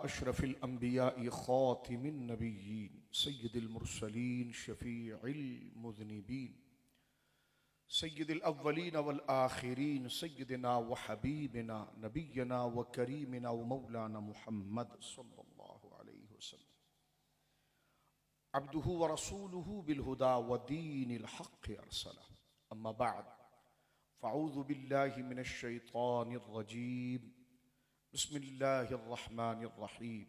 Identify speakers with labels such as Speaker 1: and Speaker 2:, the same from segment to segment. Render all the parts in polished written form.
Speaker 1: अशरफिल अंबिया खातिमिन नबिय्यीन सय्यिदिल मुरसलीन शफीइल मुज़निबीन सय्यिदिल अव्वलीन वल आखिरीन सय्यिदिना व हबीबिना नबिय्यना व करीमिना व मौलाना मुहम्मद सल्लल्लाहु अलैहि वसल्लम अब्दुहु व रसूलुहु बिल हुदा व दीनिल हक़्क़ि अरसला अम्मा बअद फ़अऊज़ु बिल्लाहि मिनश शैतानिर रजीम बिस्मिल्लाहिर्रहमानिर्रहीम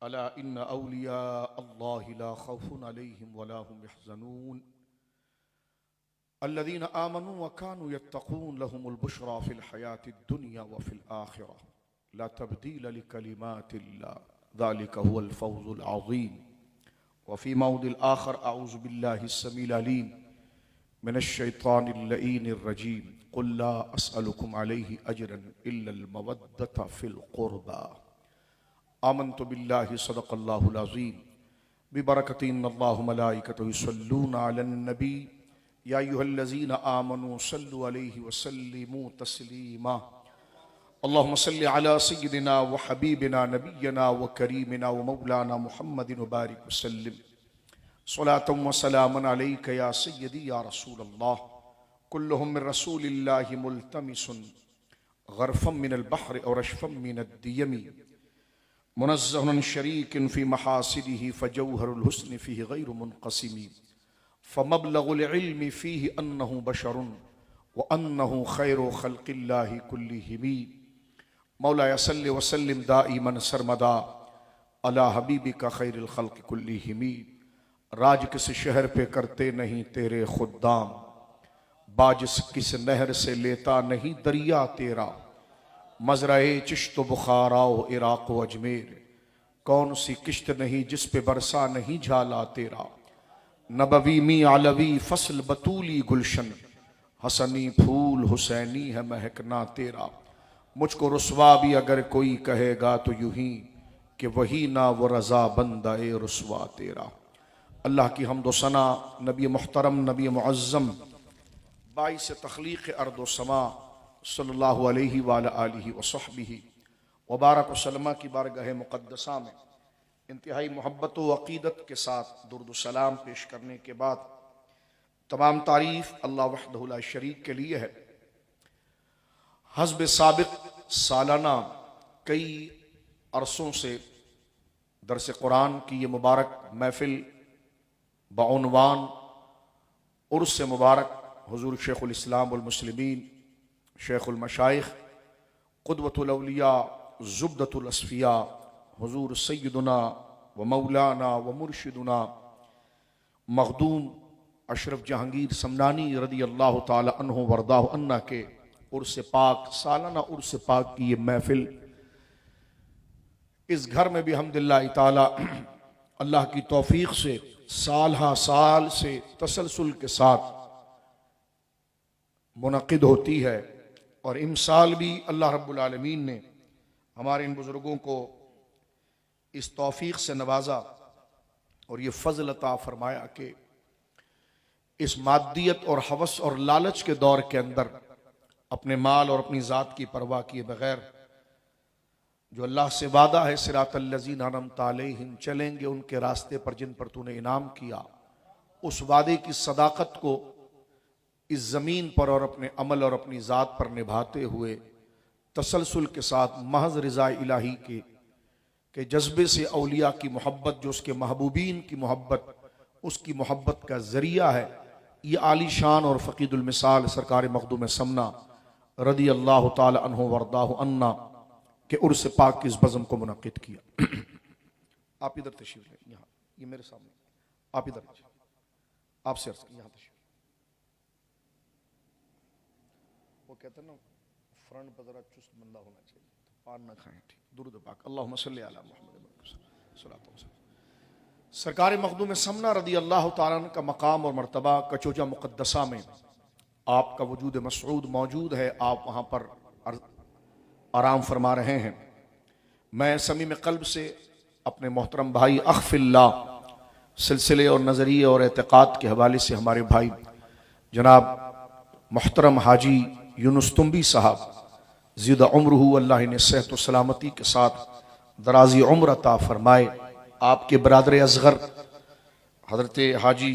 Speaker 1: अला इन्ना औलिया अल्लाहि ला खौफुन अलैहिम वला हुम यहज़नून अल्लज़ीना आमनू व कानू यत्तक़ून लहुमुल बुश्रा फिल हयातिद दुनिया व फिल आखिरह ला तब्दील लिकलिमातिल्लाह ज़ालिका हुवल फ़ौज़ुल अज़ीम व फ़ी मौदिल आखर अऊज़ु बिल्लाहिस समील अलीम मिनश शैतानिर लईनिर रजीम क़ुल ला अस्अलुकुम अलैहि अजरन इल्लल मवद्दत फ़िल क़ुरबा आमन्तु बिल्लाहि सदक़ल्लाहुल अज़ीम बिबरकति इन्नल्लाह मलाइकतहु युसल्लूना अलन नबी या अय्युहल्लज़ीना आमनू सल्लु अलैहि व सल्लिमू तस्लीमा अल्लाहुम्मा सल्लि अला सय्यिदिना व हबीबिना नबिय्यना व करीमिना व मौलाना मुहम्मदिन व बारिक व सल्लिम सलातन व सलामन अलैका या सय्यदी या रसूलल्लाह कुल्लुहुम मिन रसूलिल्लाहि मुल्तमिसुन गरफम मिनल बहर और अशफम मिनद दियमी मुनज़्ज़हुन शरीकिन फ़ी महासिदिही फ़जौहरुल हुस्न फ़ीहि गैरु मुनक़सिमी फ़मबलगुल इल्मि फ़ीहि अन्नहु बशरुन व अन्नहु खैरु ख़ल्क़िल्लाहि कुल्लिहिम मौलाया सल्लि व सल्लिम दाइमन सरमदा अला हबीबिका खैरिल ख़ल्क़ि कुल्लिहिम। राज किस शहर पे करते नहीं तेरे खुद्दाम, बाज किस नहर से लेता नहीं दरिया तेरा, मज़राए चिश्त बुखाराओ इराक़ व अजमेर, कौन सी किश्त नहीं जिस पे बरसा नहीं झाला तेरा, नबवी मी आलवी फसल बतूली गुलशन, हसनी फूल हुसैनी है महकना तेरा, मुझको रुस्वा भी अगर कोई कहेगा तो यूं ही कि वही ना वो रज़ा बंदा ए रुस्वा तेरा। अल्लाह की हम्द व सना नबी मुहतरम नबी मुअज़्ज़म बाइस तख़लीक़ अर्द व समा सल्लल्लाहु अलैहि व आलिहि व सहबिही व बारक व सल्लमा की बारगाह मुक़द्दसा में इंतहाई मोहब्बत व अक़ीदत के साथ दुरूद व सलाम पेश करने के बाद तमाम तारीफ़ अल्लाह वहदहु ला शरीक के लिए है। हस्ब साबिक़ सालाना कई अरसों से दरस कुरान की ये मुबारक महफ़िल बउनवान उर्स मुबारक हुज़ूर शेखुल इस्लाम वल मुस्लिमीन शेखुल मशाइख क़ुदवतुल औलिया ज़ुब्दतुल अस्फ़िया हुज़ूर सय्यदुना व मौलाना व मुर्शिदुना मखदूम अशरफ जहांगीर समनानी रदी अल्लाह ताला अन्हु वरदाहु अन्ना के उर्स पाक सालाना उर्स पाक की ये महफ़िल इस घर में भी हम्दुलिल्लाह ताला अल्लाह की तौफीक से साल हा साल से तसलसल के साथ मुनक़िद होती है और इमसाल भी अल्लाह रब्बुल आलमीन ने हमारे इन बुज़ुर्गों को इस तौफीक से नवाजा और ये फ़ज़ल अता फरमाया कि इस मादियत और हवस और लालच के दौर के अंदर अपने माल और अपनी ज़ात की परवाह किए बगैर जो अल्लाह से वादा है सिरातल लज़ीना अनअमता अलैहिम चलेंगे उनके रास्ते पर जिन पर तूने इनाम किया, उस वादे की सदाकत को इस ज़मीन पर और अपने अमल और अपनी ज़ात पर निभाते हुए तसलसल के साथ महज़ रिज़ा इलाही के जज्बे से औलिया की मोहब्बत जो उसके महबूबीन की मोहब्बत उसकी मोहब्बत का ज़रिया है, ये आली शान और फ़क़ीदुल मिसाल सरकार मखदूम समना रदी अल्लाह ताला अन्हु वरदाहु अन्ना के उर्स पाक की इस बज़म को मुनक़िद किया। आप इधर तशरीफ़ लें, यहाँ ये मेरे सामने आप इधर आपसे अर्ज़ की यहाँ तशरीफ़। वो कहते हैं ना फ्रंट पर ज़रा चुस्त बंदा होना चाहिए, तो पान ना खाएं। ठीक, दुरूद पाक अल्लाहुम्मा सल्लि अला मुहम्मद सल्लल्लाहु अलैहि वसल्लम। सरकार मखदूम समना रदी अल्लाह ताला अन्हु का मकाम और मर्तबा कचोजा मुक़द्दसा में आपका वजूद मसऊद मौजूद है, आप वहाँ पर आराम फरमा रहे हैं। मैं समीम क़ल्ब से अपने मोहतरम भाई अख़्फ़िल्लाह सिलसिले और नज़रिए और एतक़ाद के हवाले से हमारे भाई जनाब मोहतरम हाजी यूनुस तुम्बी साहब ज़िद उम्रहू, अल्लाह ने सेहत व सलामती के साथ दराजी उम्र अता फरमाए। आपके बरादर असगर हज़रत हाजी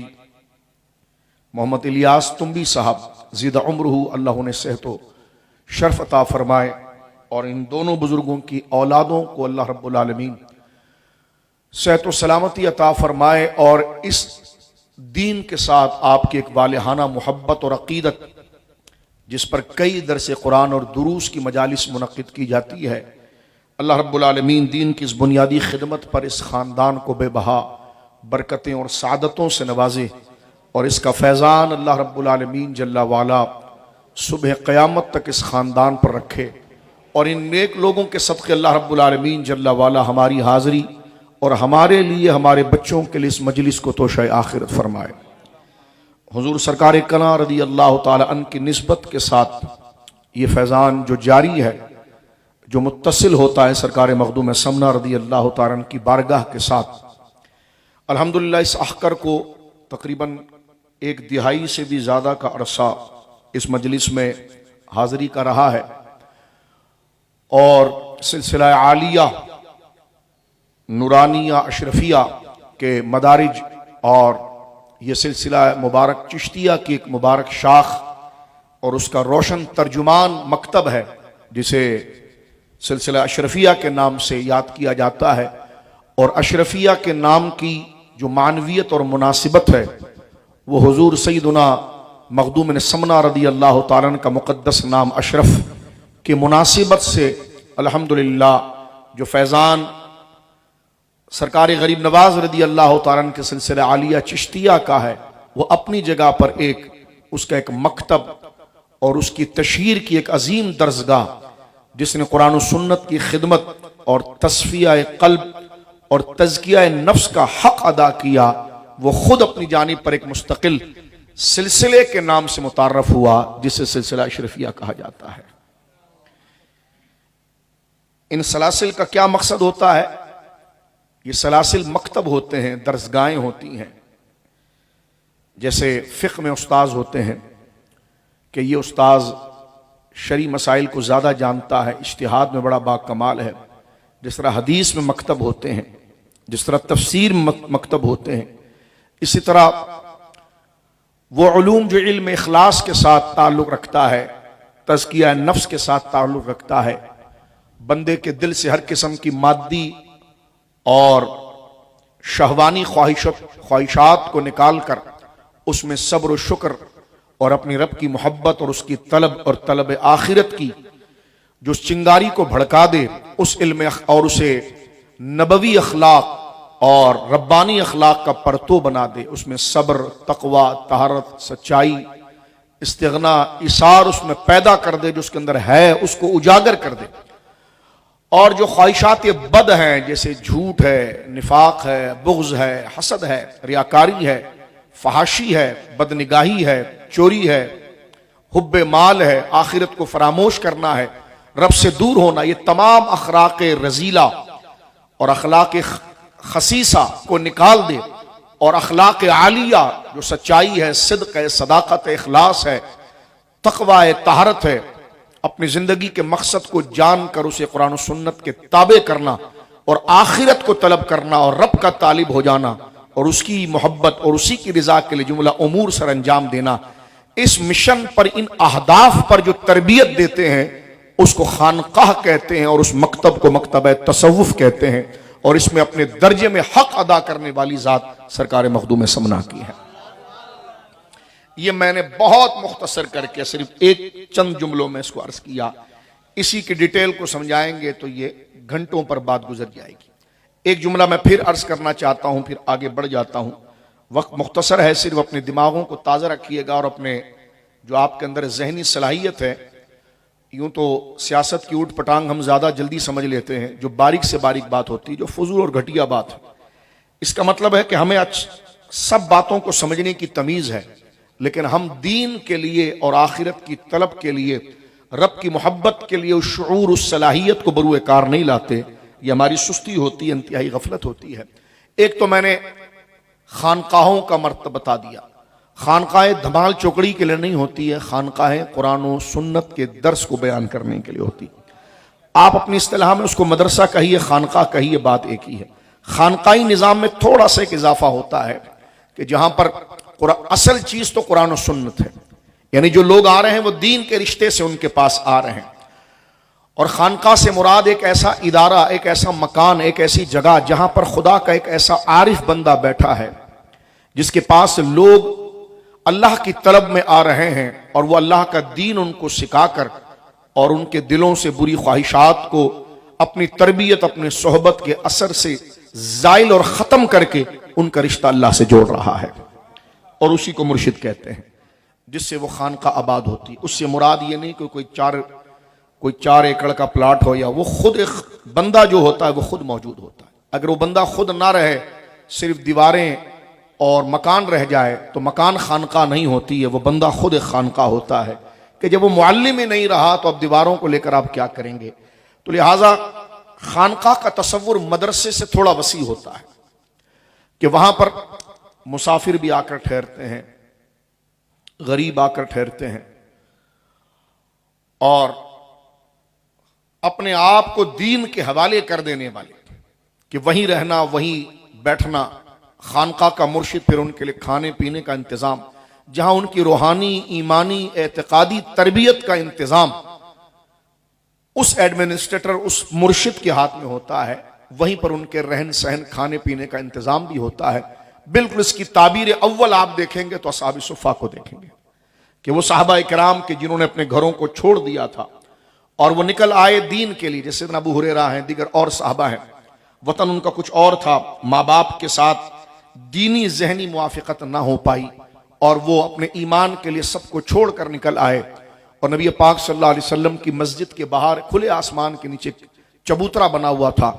Speaker 1: मोहम्मद इलियास तुम्बी साहब, ज़िद उम्रहू, अल्लाह ने सेहत व शर्फ अता फरमाए। और इन दोनों बुजुर्गों की औलादों को अल्लाह रब्बुल आलमीन सेहत व सलामती अता फरमाए और इस दीन के साथ आपकी एक वालिहाना मोहब्बत और अकीदत, जिस पर कई दरस कुरान और दुरूस की मजालिस मुनक्किद की जाती है, अल्लाह रब्बुल आलमीन दीन की इस बुनियादी खिदमत पर इस ख़ानदान को बेबहा बरकतें और सादतों से नवाजे और इसका फैज़ान अल्लाह रब्बुल आलमीन जल्ला वाला सुबह क़यामत तक इस ख़ानदान पर रखे। और इन नेक लोगों के सदक़े अल्लाह रब्बुल आलमीन जल्ला वाला हमारी हाज़री और हमारे लिए, हमारे बच्चों के लिए इस मजलिस को तोशा आखिरत फरमाए। हुजूर सरकार कना रज़ी अल्लाह ताला अन्हु की निस्बत के साथ ये फैज़ान जो जारी है, जो मुत्तसिल होता है सरकार मखदूम समना रज़ी अल्लाह ताला अन्हु की बारगाह के साथ, अल्हम्दुलिल्लाह इस अहकर को तकरीबन 1 दिहाई से भी ज़्यादा का अरसा इस मजलिस में हाज़री का रहा है। और सिलसिला आलिया नूरानिया अशरफिया के मदारिज और ये सिलसिला मुबारक चिश्तिया की एक मुबारक शाख और उसका रोशन तर्जुमान मकतब है, जिसे सिलसिला अशरफिया के नाम से याद किया जाता है। और अशरफिया के नाम की जो मानवियत और मुनासिबत है वो हुजूर सैयदुना मखदूम समना रज़ी अल्लाह ताला अन्हु का मुक़द्दस नाम अशरफ की मुनासिबत से अल्हम्दुलिल्लाह जो फैज़ान सरकार गरीब नवाज रज़ी अल्लाह ताला अन्हु के सिलसिला आलिया चिश्तिया का है, वो अपनी जगह पर उसका एक मकतब और उसकी तशहीर की एक अजीम दर्जगाह, जिसने कुरान और सुन्नत की खिदमत और तस्फिया क़ल्ब और तज़किया नफ्स का हक अदा किया, वो खुद अपनी जानिब पर एक मुस्तकिल सिलसिले के नाम से मुतारफ हुआ, जिसे सिलसिला अशरफिया कहा जाता है। इन सलासिल का क्या मकसद होता है? ये सलासिल मकतब होते हैं, दर्सगाहें होती हैं। जैसे फ़िक़्ह में उस्ताज होते हैं कि ये उस्ताज शरई मसाइल को ज़्यादा जानता है, इज्तिहाद में बड़ा बाकमाल है। जिस तरह हदीस में मकतब होते हैं, जिस तरह तफसीर में मकतब होते हैं, इसी तरह वो उलूम जो इल्म इखलास के साथ ताल्लुक़ रखता है, तज़किया नफ्स के साथ ताल्लुक़ रखता है, बंदे के दिल से हर किस्म की मादी और शहवानी ख्वाहिशात को निकाल कर उसमें सब्र और शुक्र और अपनी रब की मोहब्बत और उसकी तलब और तलब आखिरत की जो चिंगारी को भड़का दे, उस इल्म और उसे नबवी अखलाक और रब्बानी अखलाक का परतो बना दे। उसमें सब्र, तकवा, तहारत, सच्चाई, इस्तिगना, इसार उसमें पैदा कर दे, जो उसके अंदर है उसको उजागर कर दे। और जो ख्वाहिशात बद हैं, जैसे झूठ है, निफाक है, बुग़्ज़ है, हसद है, रियाकारी है, फहाशी है, बदनिगाही है, चोरी है, हुब्बे माल है, आखिरत को फरामोश करना है, रब से दूर होना, ये तमाम अखलाक रजीला और अखलाक खसीसा को निकाल दे और अखलाक आलिया जो सच्चाई है, सिद्क है, सदाकत है, इखलास है, तकवा है, तहारत है, अपनी जिंदगी के मकसद को जानकर उसे कुरान और सुन्नत के ताबे करना और आखिरत को तलब करना और रब का तालिब हो जाना और उसकी मोहब्बत और उसी की रिजा के लिए जुमला उमूर सर अंजाम देना, इस मिशन पर, इन अहदाफ पर जो तरबियत देते हैं उसको खानकाह कहते हैं और उस मकतब को मकतब तसव्वुफ कहते हैं। और इसमें अपने दर्जे में हक अदा करने वाली जात सरकार मखदूम समना की है। ये मैंने बहुत मुख्तसर करके सिर्फ एक चंद जुमलों में इसको अर्ज किया। इसी की डिटेल को समझाएंगे तो ये घंटों पर बात गुजर जाएगी। एक जुमला मैं फिर अर्ज करना चाहता हूं, फिर आगे बढ़ जाता हूं। वक्त मुख्तसर है, सिर्फ अपने दिमागों को ताज़ा रखिएगा और अपने जो आपके अंदर जहनी सलाहियत है, यूं तो सियासत की ऊट पटांग हम ज़्यादा जल्दी समझ लेते हैं, जो बारीक से बारीक बात होती है, जो फजूल और घटिया बात है, इसका मतलब है कि हमें सब बातों को समझने की तमीज़ है, लेकिन हम दीन के लिए और आखिरत की तलब के लिए, रब की मोहब्बत के लिए उस शऊर, उस सलाहियत को बरूए कार नहीं लाते। ये हमारी सुस्ती होती है, इंतहाई गफलत होती है। एक तो मैंने खानकाहों का मर्तबा बता दिया। खानकाहें धमाल चौकड़ी के लिए नहीं होती है, खानकाहें कुरान और सुन्नत के दर्स को बयान करने के लिए होती है। आप अपनी इस्तिलाह में उसको मदरसा कहिए, खानका कहिए, बात एक ही है। खानकाई निज़ाम में थोड़ा सा एक इजाफा होता है कि जहां पर असल चीज तो कुरान और सुन्नत है, यानी जो लोग आ रहे हैं वो दीन के रिश्ते से उनके पास आ रहे हैं। और खानका से मुराद एक ऐसा इदारा, एक ऐसा मकान, एक ऐसी जगह जहां पर खुदा का एक ऐसा आरिफ बंदा बैठा है जिसके पास लोग अल्लाह की तलब में आ रहे हैं और वो अल्लाह का दीन उनको सिखाकर और उनके दिलों से बुरी ख्वाहिशात को अपनी तरबियत, अपने सोहबत के असर से जाइल और ख़त्म करके उनका रिश्ता अल्लाह से जोड़ रहा है, और उसी को मुर्शिद कहते हैं, जिससे वो खानका आबाद होती। उससे मुराद ये नहीं कि कोई चार एकड़ का प्लाट हो, या वो खुद एक बंदा जो होता है वो खुद मौजूद होता है। अगर वो बंदा खुद ना रहे, सिर्फ दीवारें और मकान रह जाए, तो मकान खानका नहीं होती है, वो बंदा खुद एक खानका होता है। कि जब वो मुअल्लिम ही नहीं रहा तो अब दीवारों को लेकर आप क्या करेंगे। तो लिहाजा खानका का तसव्वुर मदरसे से थोड़ा वसी होता है कि वहां पर मुसाफिर भी आकर ठहरते हैं, गरीब आकर ठहरते हैं, और अपने आप को दीन के हवाले कर देने वाले, कि वहीं रहना, वहीं बैठना। खानका का मुर्शिद फिर उनके लिए खाने पीने का इंतजाम, जहां उनकी रूहानी, ईमानी, एतकादी तरबियत का इंतजाम उस एडमिनिस्ट्रेटर, उस मुर्शिद के हाथ में होता है। वहीं पर उनके रहन सहन, खाने पीने का इंतजाम भी होता है। बिल्कुल इसकी ताबीर अव्वल आप देखेंगे तो असहाब सुफ़ा को देखेंगे कि वो साहबा इकराम के जिन्होंने अपने घरों को छोड़ दिया था और वो निकल आए दीन के लिए, जैसे अबू हुरैरा हैं, दीगर और साहबा हैं। वतन उनका कुछ और था, माँ बाप के साथ दीनी जहनी मुआफ़िक़त ना हो पाई और वो अपने ईमान के लिए सबको छोड़कर निकल आए। और नबी पाक सल्लल्लाहु अलैहि वसल्लम की मस्जिद के बाहर खुले आसमान के नीचे चबूतरा बना हुआ था।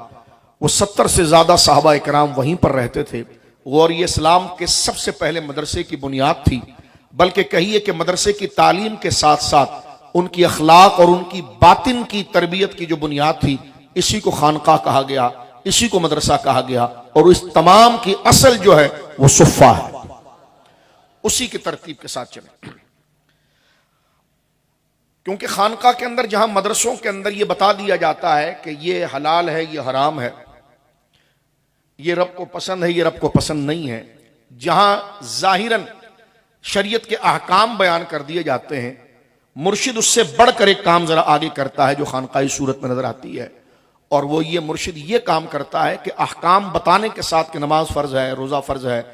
Speaker 1: वो 70 से ज्यादा साहबा इकराम वहीं पर रहते थे। और ये इस्लाम के सबसे पहले मदरसे की बुनियाद थी, बल्कि कहिए कि मदरसे की तालीम के साथ साथ उनकी अखलाक और उनकी बातिन की तरबियत की जो बुनियाद थी, इसी को खानका कहा गया, इसी को मदरसा कहा गया। और इस तमाम की असल जो है वो सुफ़ा है, उसी की तरतीब के साथ चले। क्योंकि खानका के अंदर, जहां मदरसों के अंदर ये बता दिया जाता है कि ये हलाल है, ये हराम है, ये रब को पसंद है, ये रब को पसंद नहीं है, जहां जाहिरन शरीयत के अहकाम बयान कर दिए जाते हैं, मुर्शिद उससे बढ़कर एक काम जरा आगे करता है जो खानकाई सूरत में नजर आती है। और वो ये मुर्शिद ये काम करता है कि अहकाम बताने के साथ कि नमाज फर्ज है, रोजा फर्ज है,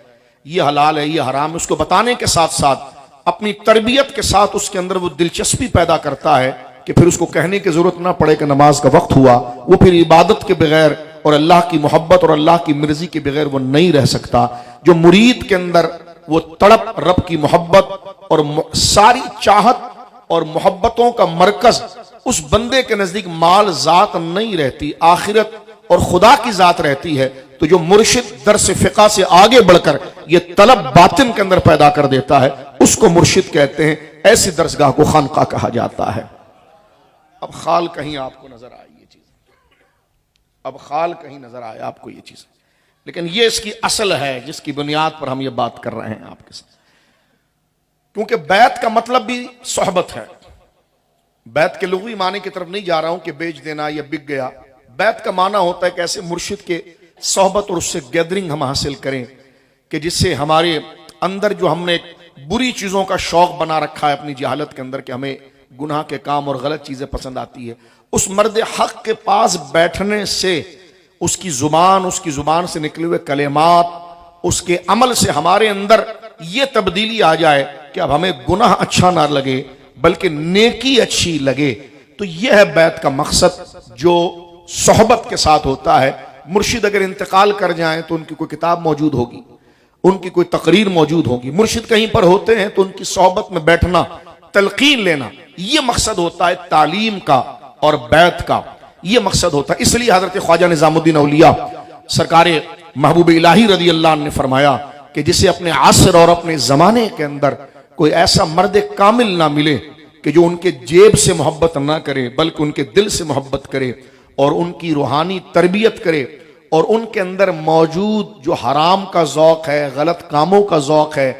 Speaker 1: ये हलाल है, ये हराम है, उसको बताने के साथ साथ अपनी तरबियत के साथ उसके अंदर वो दिलचस्पी पैदा करता है कि फिर उसको कहने की जरूरत ना पड़े कि नमाज का वक्त हुआ। वो फिर इबादत के बगैर और अल्लाह की मोहब्बत और अल्लाह की मर्जी के बगैर वो नहीं रह सकता। जो मुरीद के अंदर वो तड़प, रब की मोहब्बत और सारी चाहत और मोहब्बतों का मरकज, उस बंदे के नजदीक माल जात नहीं रहती, आखिरत और खुदा की जात रहती है। तो जो मुर्शिद दर्स फिक़ा से आगे बढ़कर ये तलब बातिन के अंदर पैदा कर देता है, उसको मुर्शिद कहते हैं। ऐसी दरसगाह को खानका कहा जाता है। अब खाल कहीं आपको नजर आए ये चीज, अब खाल कहीं नजर आए आपको ये चीज, लेकिन ये इसकी असल है जिसकी बुनियाद पर हम ये बात कर रहे हैं आपके साथ। क्योंकि बैत का मतलब भी सोहबत है। बैत के लुग़वी माने की तरफ नहीं जा रहा हूं कि बेच देना या बिक गया। बैत का माना होता है कि ऐसे मुर्शिद के सोहबत और उससे गैदरिंग हम हासिल करें कि जिससे हमारे अंदर जो हमने बुरी चीजों का शौक बना रखा है अपनी जहालत के अंदर, कि हमें गुनाह के काम और गलत चीजें पसंद आती है, उस मर्द हक के पास बैठने से उसकी जुबान से निकले हुए कलेमात, उसके अमल से हमारे अंदर यह तब्दीली आ जाए कि अब हमें गुनाह अच्छा ना लगे बल्कि नेकी अच्छी लगे। तो यह है बैत का मकसद जो सोहबत के साथ होता है। मुर्शिद अगर इंतकाल कर जाएं तो उनकी कोई किताब मौजूद होगी, उनकी कोई तकरीर मौजूद होगी। मुर्शिद कहीं पर होते हैं तो उनकी सोहबत में बैठना, तलकीन लेना, यह मकसद होता है तालीम का और बैत का, यह मकसद होता है। इसलिए हजरत ख्वाजा निजामुद्दीन औलिया सरकार महबूब इलाही रज़ी अल्लाह ने फरमाया कि जिसे अपने असर और अपने जमाने के अंदर कोई ऐसा मर्द कामिल ना मिले कि जो उनके जेब से मोहब्बत ना करे बल्कि उनके दिल से मोहब्बत करे और उनकी रूहानी तरबियत करे और उनके अंदर मौजूद जो हराम का ज़ौक़ है, गलत कामों का ज़ौक़ है,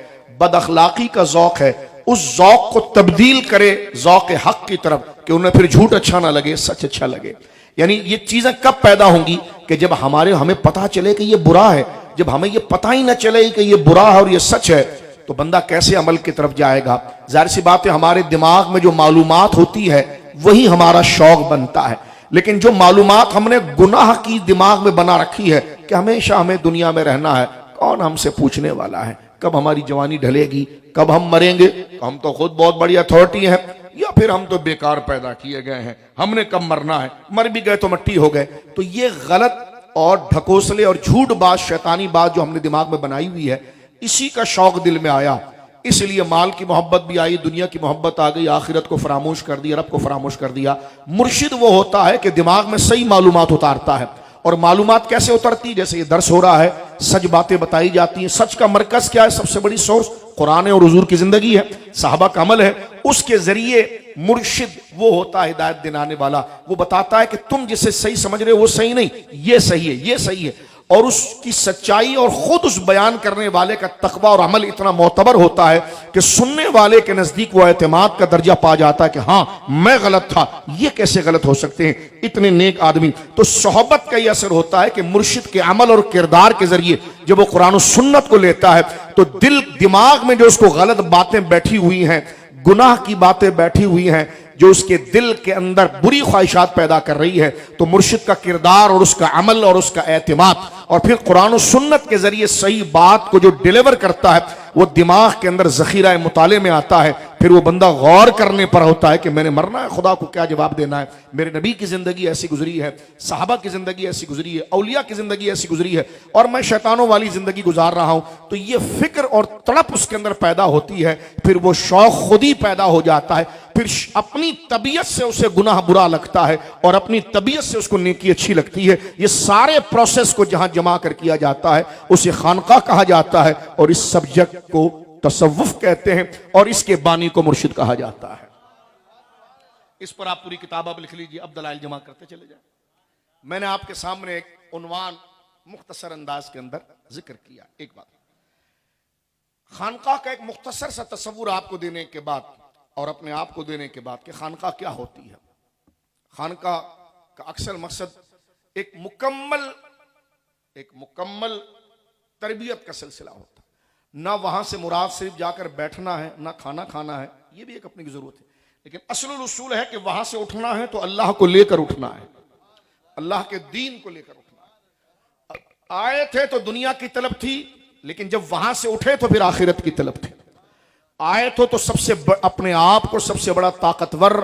Speaker 1: बद अखलाकी का ज़ौक़ है, उस ज़ौक़ को तब्दील करे ज़ौक़ हक़ की तरफ कि उन्हें फिर झूठ अच्छा ना लगे, सच अच्छा लगे। यानी ये चीजें कब पैदा होंगी कि जब हमें पता चले कि ये बुरा है। जब हमें ये पता ही ना चले कि ये बुरा है और ये सच है, तो बंदा कैसे अमल की तरफ जाएगा। जाहिर सी बात है, हमारे दिमाग में जो मालूमात होती है वही हमारा शौक बनता है। लेकिन जो मालूमात हमने गुनाह की दिमाग में बना रखी है कि हमेशा हमें दुनिया में रहना है, कौन हमसे पूछने वाला है, कब हमारी जवानी ढलेगी, कब हम मरेंगे, हम तो खुद बहुत बड़ी अथॉरिटी है, या फिर हम तो बेकार पैदा किए गए हैं, हमने कब मरना है, मर भी गए तो मट्टी हो गए। तो ये गलत और ढकोसले और झूठ बात, शैतानी बात जो हमने दिमाग में बनाई हुई है, इसी का शौक दिल में आया। इसलिए माल की मोहब्बत भी आई, दुनिया की मोहब्बत आ गई, आखिरत को फरामोश कर दिया, रब को फरामोश कर दिया। मुर्शिद वो होता है कि दिमाग में सही मालूमात उतारता है। और मालूमात कैसे उतरती, जैसे ये दर्स हो रहा है, सच बातें बताई जाती हैं। सच का मरकज क्या है, सबसे बड़ी सोर्स कुरान और हुजूर की जिंदगी है, साहबा का अमल है। उसके जरिए मुर्शिद वो होता है हिदायत दिलाने वाला। वो बताता है कि तुम जिसे सही समझ रहे हो वो सही नहीं, ये सही है, ये सही है। और उसकी सच्चाई और खुद उस बयान करने वाले का तकवा और अमल इतना मोतबर होता है कि सुनने वाले के नजदीक वो एतमाद का दर्जा पा जाता है कि हाँ, मैं गलत था, ये कैसे गलत हो सकते हैं, इतने नेक आदमी। तो सोहबत का यह असर होता है कि मुर्शिद के अमल और किरदार के जरिए जब वो कुरान और सुन्नत को लेता है, तो दिल दिमाग में जो उसको गलत बातें बैठी हुई हैं, गुनाह की बातें बैठी हुई हैं, जो उसके दिल के अंदर बुरी ख्वाहिशात पैदा कर रही है, तो मुर्शिद का किरदार और उसका अमल और उसका एतमाद और फिर कुरान और सुन्नत के जरिए सही बात को जो डिलीवर करता है, वो दिमाग के अंदर जखीरा मुताले में आता है। फिर वो बंदा गौर करने पर होता है कि मैंने मरना है, खुदा को क्या जवाब देना है। मेरे नबी की जिंदगी ऐसी गुजरी है, साहबा की जिंदगी ऐसी गुजरी है, औलिया की जिंदगी ऐसी गुजरी है, और मैं शैतानों वाली जिंदगी गुजार रहा हूं। तो ये फिक्र और तड़प उसके अंदर पैदा होती है। फिर वो शौक खुद ही पैदा हो जाता है। फिर अपनी तबीयत से उसे गुनाह बुरा लगता है और अपनी तबीयत से उसको नेकी अच्छी लगती है। ये सारे प्रोसेस को जहां जमा कर किया जाता है उसे खानका कहा जाता है, और इस सब्जेक्ट को तसव्वुफ कहते हैं, और इसके बानी को मुर्शिद कहा जाता है। इस पर आप पूरी किताब अब लिख लीजिए, अब दलाइल जमा करते चले जाए। मैंने आपके सामने एक उन्वान मुख्तसर अंदाज के अंदर जिक्र किया। एक बात, खानका का एक मुख्तसर सा तस्वुर आपको देने के बाद और अपने आप को देने के बाद कि खानका क्या होती है। खानका का अक्सर मकसद एक मुकम्मल तरबियत का सिलसिला होता है। ना वहां से मुराद सिर्फ जाकर बैठना है, ना खाना खाना है, ये भी एक अपनी की जरूरत है, लेकिन असलुल उसूल है कि वहां से उठना है तो अल्लाह को लेकर उठना है, अल्लाह के दीन को लेकर उठना है। आए थे तो दुनिया की तलब थी, लेकिन जब वहां से उठे तो फिर आखिरत की तलब थी। आए तो सबसे अपने आप को सबसे बड़ा ताकतवर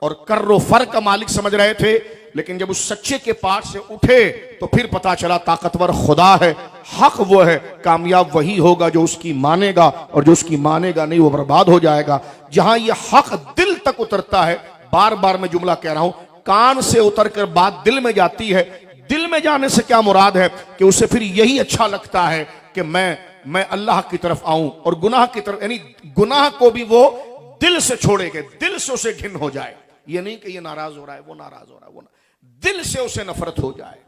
Speaker 1: और कर्रो फर का मालिक समझ रहे थे, लेकिन जब उस सच्चे के पास से उठे तो फिर पता चला ताकतवर खुदा है, हक वो है, कामयाब वही होगा जो उसकी मानेगा, और जो उसकी मानेगा नहीं वो बर्बाद हो जाएगा। जहां ये हक दिल तक उतरता है, बार बार मैं जुमला कह रहा हूं, कान से उतरकर बात दिल में जाती है। दिल में जाने से क्या मुराद है कि उसे फिर यही अच्छा लगता है कि मैं अल्लाह की तरफ आऊं और गुनाह की तरफ, यानी गुनाह को भी वो दिल से छोड़ेगा, दिल से उसे घिन हो जाए। ये नहीं कि ये नाराज हो रहा है, वो नाराज हो रहा है, वो दिल से उसे नफरत हो जाए,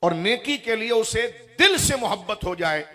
Speaker 1: और नेकी के लिए उसे दिल से मोहब्बत हो जाए।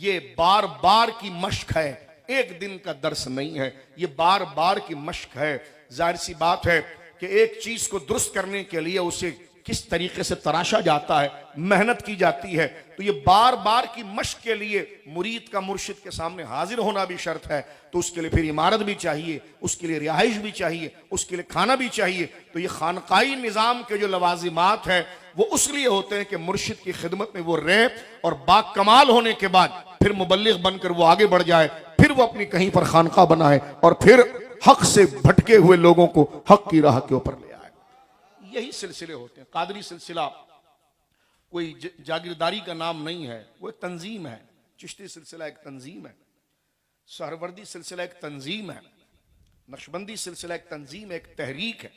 Speaker 1: ये बार बार की मश्क है, एक दिन का दर्स नहीं है, ये बार बार की मश्क है। जाहिर सी बात है कि एक चीज को दुरुस्त करने के लिए उसे किस तरीके से तराशा जाता है, मेहनत की जाती है, तो ये बार बार की मश्क के लिए मुरीद का मुर्शिद के सामने हाजिर होना भी शर्त है। तो उसके लिए फिर इमारत भी चाहिए, उसके लिए रिहाइश भी चाहिए, उसके लिए खाना भी चाहिए। तो ये खानकाई निज़ाम के जो लवाजिमात है वो उस लिए होते हैं कि मुर्शिद की खिदमत में वो रहे, और बाकमाल होने के बाद फिर मुबल्लिग बनकर वो आगे बढ़ जाए, फिर वो अपनी कहीं पर खानका बनाए, और फिर हक से भटके हुए लोगों को हक की राह के ऊपर ले आए। यही सिलसिले होते हैं। कादरी सिलसिला कोई जागीरदारी का नाम नहीं है, वो एक तंजीम है। चिश्ती सिलसिला एक तंजीम है, सहरवर्दी सिलसिला एक तंजीम है, नक्शबंदी सिलसिला एक तंजीम है, एक तहरीक है।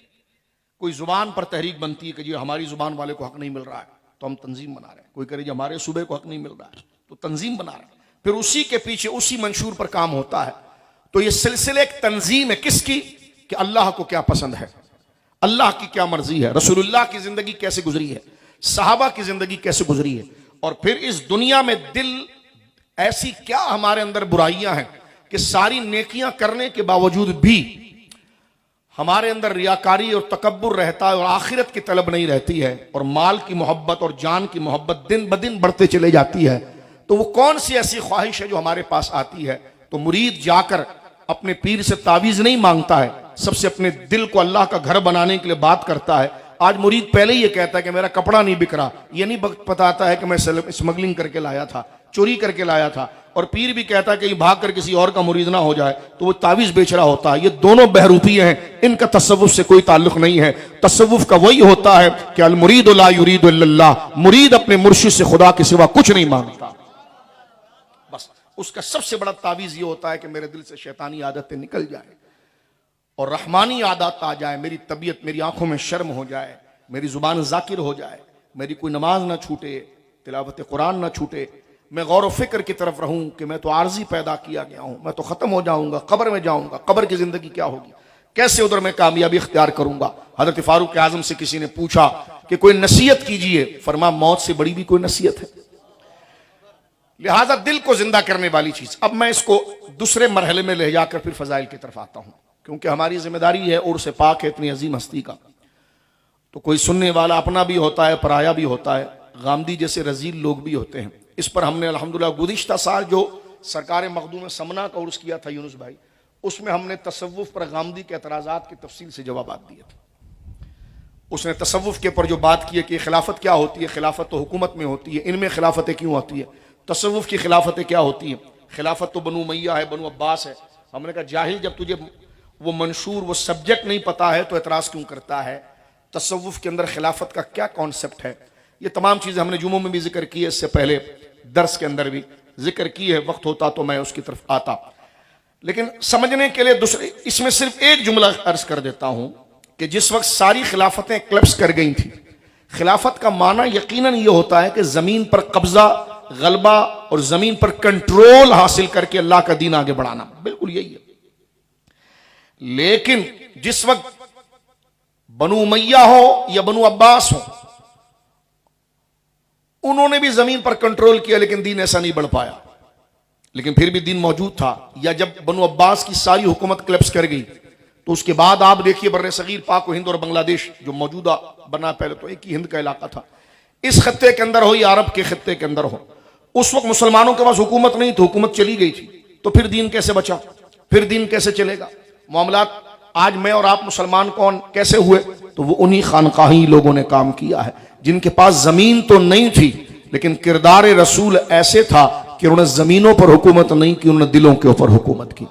Speaker 1: कोई जुबान पर तहरीक बनती है कि जी हमारी जुबान वाले को हक नहीं मिल रहा है तो हम तंजीम बना रहे हैं। कोई करे जी हमारे सूबे को हक नहीं मिल रहा है तो तंजीम बना रहे हैं, फिर उसी के पीछे उसी मंशूर पर काम होता है। तो ये सिलसिले एक तंजीम है किसकी, कि अल्लाह को क्या पसंद है, अल्लाह की क्या मर्जी है, रसूलुल्लाह की जिंदगी कैसे गुजरी है, साहबा की जिंदगी कैसे गुजरी है, और फिर इस दुनिया में दिल ऐसी क्या हमारे अंदर बुराइयां हैं कि सारी नेकियां करने के बावजूद भी हमारे अंदर रियाकारी और तकब्बुर रहता है और आखिरत की तलब नहीं रहती है और माल की मोहब्बत और जान की मोहब्बत दिन ब दिन बढ़ते चले जाती है, तो वो कौन सी ऐसी ख्वाहिश है जो हमारे पास आती है? तो मुरीद जाकर अपने पीर से तावीज़ नहीं मांगता है, सबसे अपने दिल को अल्लाह का घर बनाने के लिए बात करता है। आज मुरीद पहले ही ये कहता है कि मेरा कपड़ा नहीं बिक रहा, ये नहीं बताता है कि मैं स्मगलिंग करके लाया था, चोरी करके लाया था। और पीर भी कहता है कि भाग कर किसी और का मुरीद ना हो जाए, तो वो तावीज़ बेच रहा होता है। ये दोनों बहरूपिये हैं, इनका तसव्वुफ से कोई ताल्लुक नहीं है। तसव्वुफ का वही होता है कि अल मुरीद ला युरीदु इल्लल्लाह, मुरीद अपने मुर्शिद से खुदा के सिवा कुछ नहीं मांगता। बस उसका सबसे बड़ा तावीज़ ये होता है कि मेरे दिल से शैतानी आदतें निकल जाए और रहमानी आदत आ जाए, मेरी तबीयत, मेरी आंखों में शर्म हो जाए, मेरी जुबान जाकिर हो जाए, मेरी कोई नमाज ना छूटे, तिलावत कुरान ना छूटे, मैं गौर व फिक्र की तरफ रहूं कि मैं तो आर्जी पैदा किया गया हूं, मैं तो खत्म हो जाऊंगा, कब्र में जाऊंगा, कब्र की जिंदगी क्या होगी, कैसे उधर मैं कामयाबी इख्तियार करूंगा। हजरत फारूक आजम से किसी ने पूछा कि कोई नसीहत कीजिए, फरमा मौत से बड़ी भी कोई नसीहत है। लिहाजा दिल को जिंदा करने वाली चीज। अब मैं इसको दूसरे मरहले में ले जाकर फिर फजाइल की तरफ आता हूं, क्योंकि हमारी जिम्मेदारी है उर्स पाक है इतनी अजीम हस्ती का, तो कोई सुनने वाला अपना भी होता है, पराया भी होता है, गामदी जैसे रजील लोग भी होते हैं। इस पर हमने अल्हम्दुलिल्लाह गुज़िश्ता साल जो सरकार मखदूम समना का उर्स किया था यूनुस भाई, उसमें हमने तसव्वुफ पर गामदी के एतराज़ात की तफसील से जवाब दिए थे। उसने तसव्वुफ के पर जो बात की है कि खिलाफत क्या होती है, खिलाफत तो हुकूमत में होती है, इनमें खिलाफतें क्यों होती है, तसव्वुफ की खिलाफतें क्या होती हैं, खिलाफत तो बनु उमैया है, बनु अब्बास है। हमने कहा जाहिल, जब तुझे वो मंशूर, वो सब्जेक्ट नहीं पता है तो एतराज़ क्यों करता है? तसव्वुफ के अंदर खिलाफत का क्या कॉन्सेप्ट है? ये तमाम चीज़ें हमने जुम्मों में भी जिक्र की है, इससे पहले दर्स के अंदर भी जिक्र की है, वक्त होता तो मैं उसकी तरफ आता। लेकिन समझने के लिए दूसरे, इसमें सिर्फ एक जुमला अर्ज कर देता हूं कि जिस वक्त सारी खिलाफतें क्लब्स कर गई थी, खिलाफत का माना यकीनन ये होता है कि जमीन पर कब्जा, गलबा और जमीन पर कंट्रोल हासिल करके अल्लाह का दीन आगे बढ़ाना, बिल्कुल यही है। लेकिन जिस वक्त बनु उमैया हो या बनु अब्बास हो, उन्होंने भी जमीन पर कंट्रोल किया, लेकिन दीन ऐसा नहीं बढ़ पाया। लेकिन फिर भी दीन मौजूद था। या जब बनु अब्बास की सारी हुकूमत क्लब्स कर गई, तो उसके बाद आप देखिए बर्रे सगीर, पाक व हिंद और बांग्लादेश जो मौजूदा बना, पहले तो एक ही हिंद का इलाका था, इस खत्ते के अंदर हो या अरब के खत्ते के अंदर हो, उस वक्त मुसलमानों के पास हुकूमत नहीं थी, हुकूमत चली गई थी, तो फिर दीन कैसे बचा, फिर दीन कैसे चलेगा? मामलात आज मैं और आप मुसलमान कौन कैसे हुए? तो वो उन्हीं खानकाही लोगों ने काम किया है जिनके पास जमीन तो नहीं थी, लेकिन किरदार रसूल ऐसे था कि उन्होंने जमीनों पर हुकूमत नहीं की, उन्होंने दिलों के ऊपर हुकूमत की।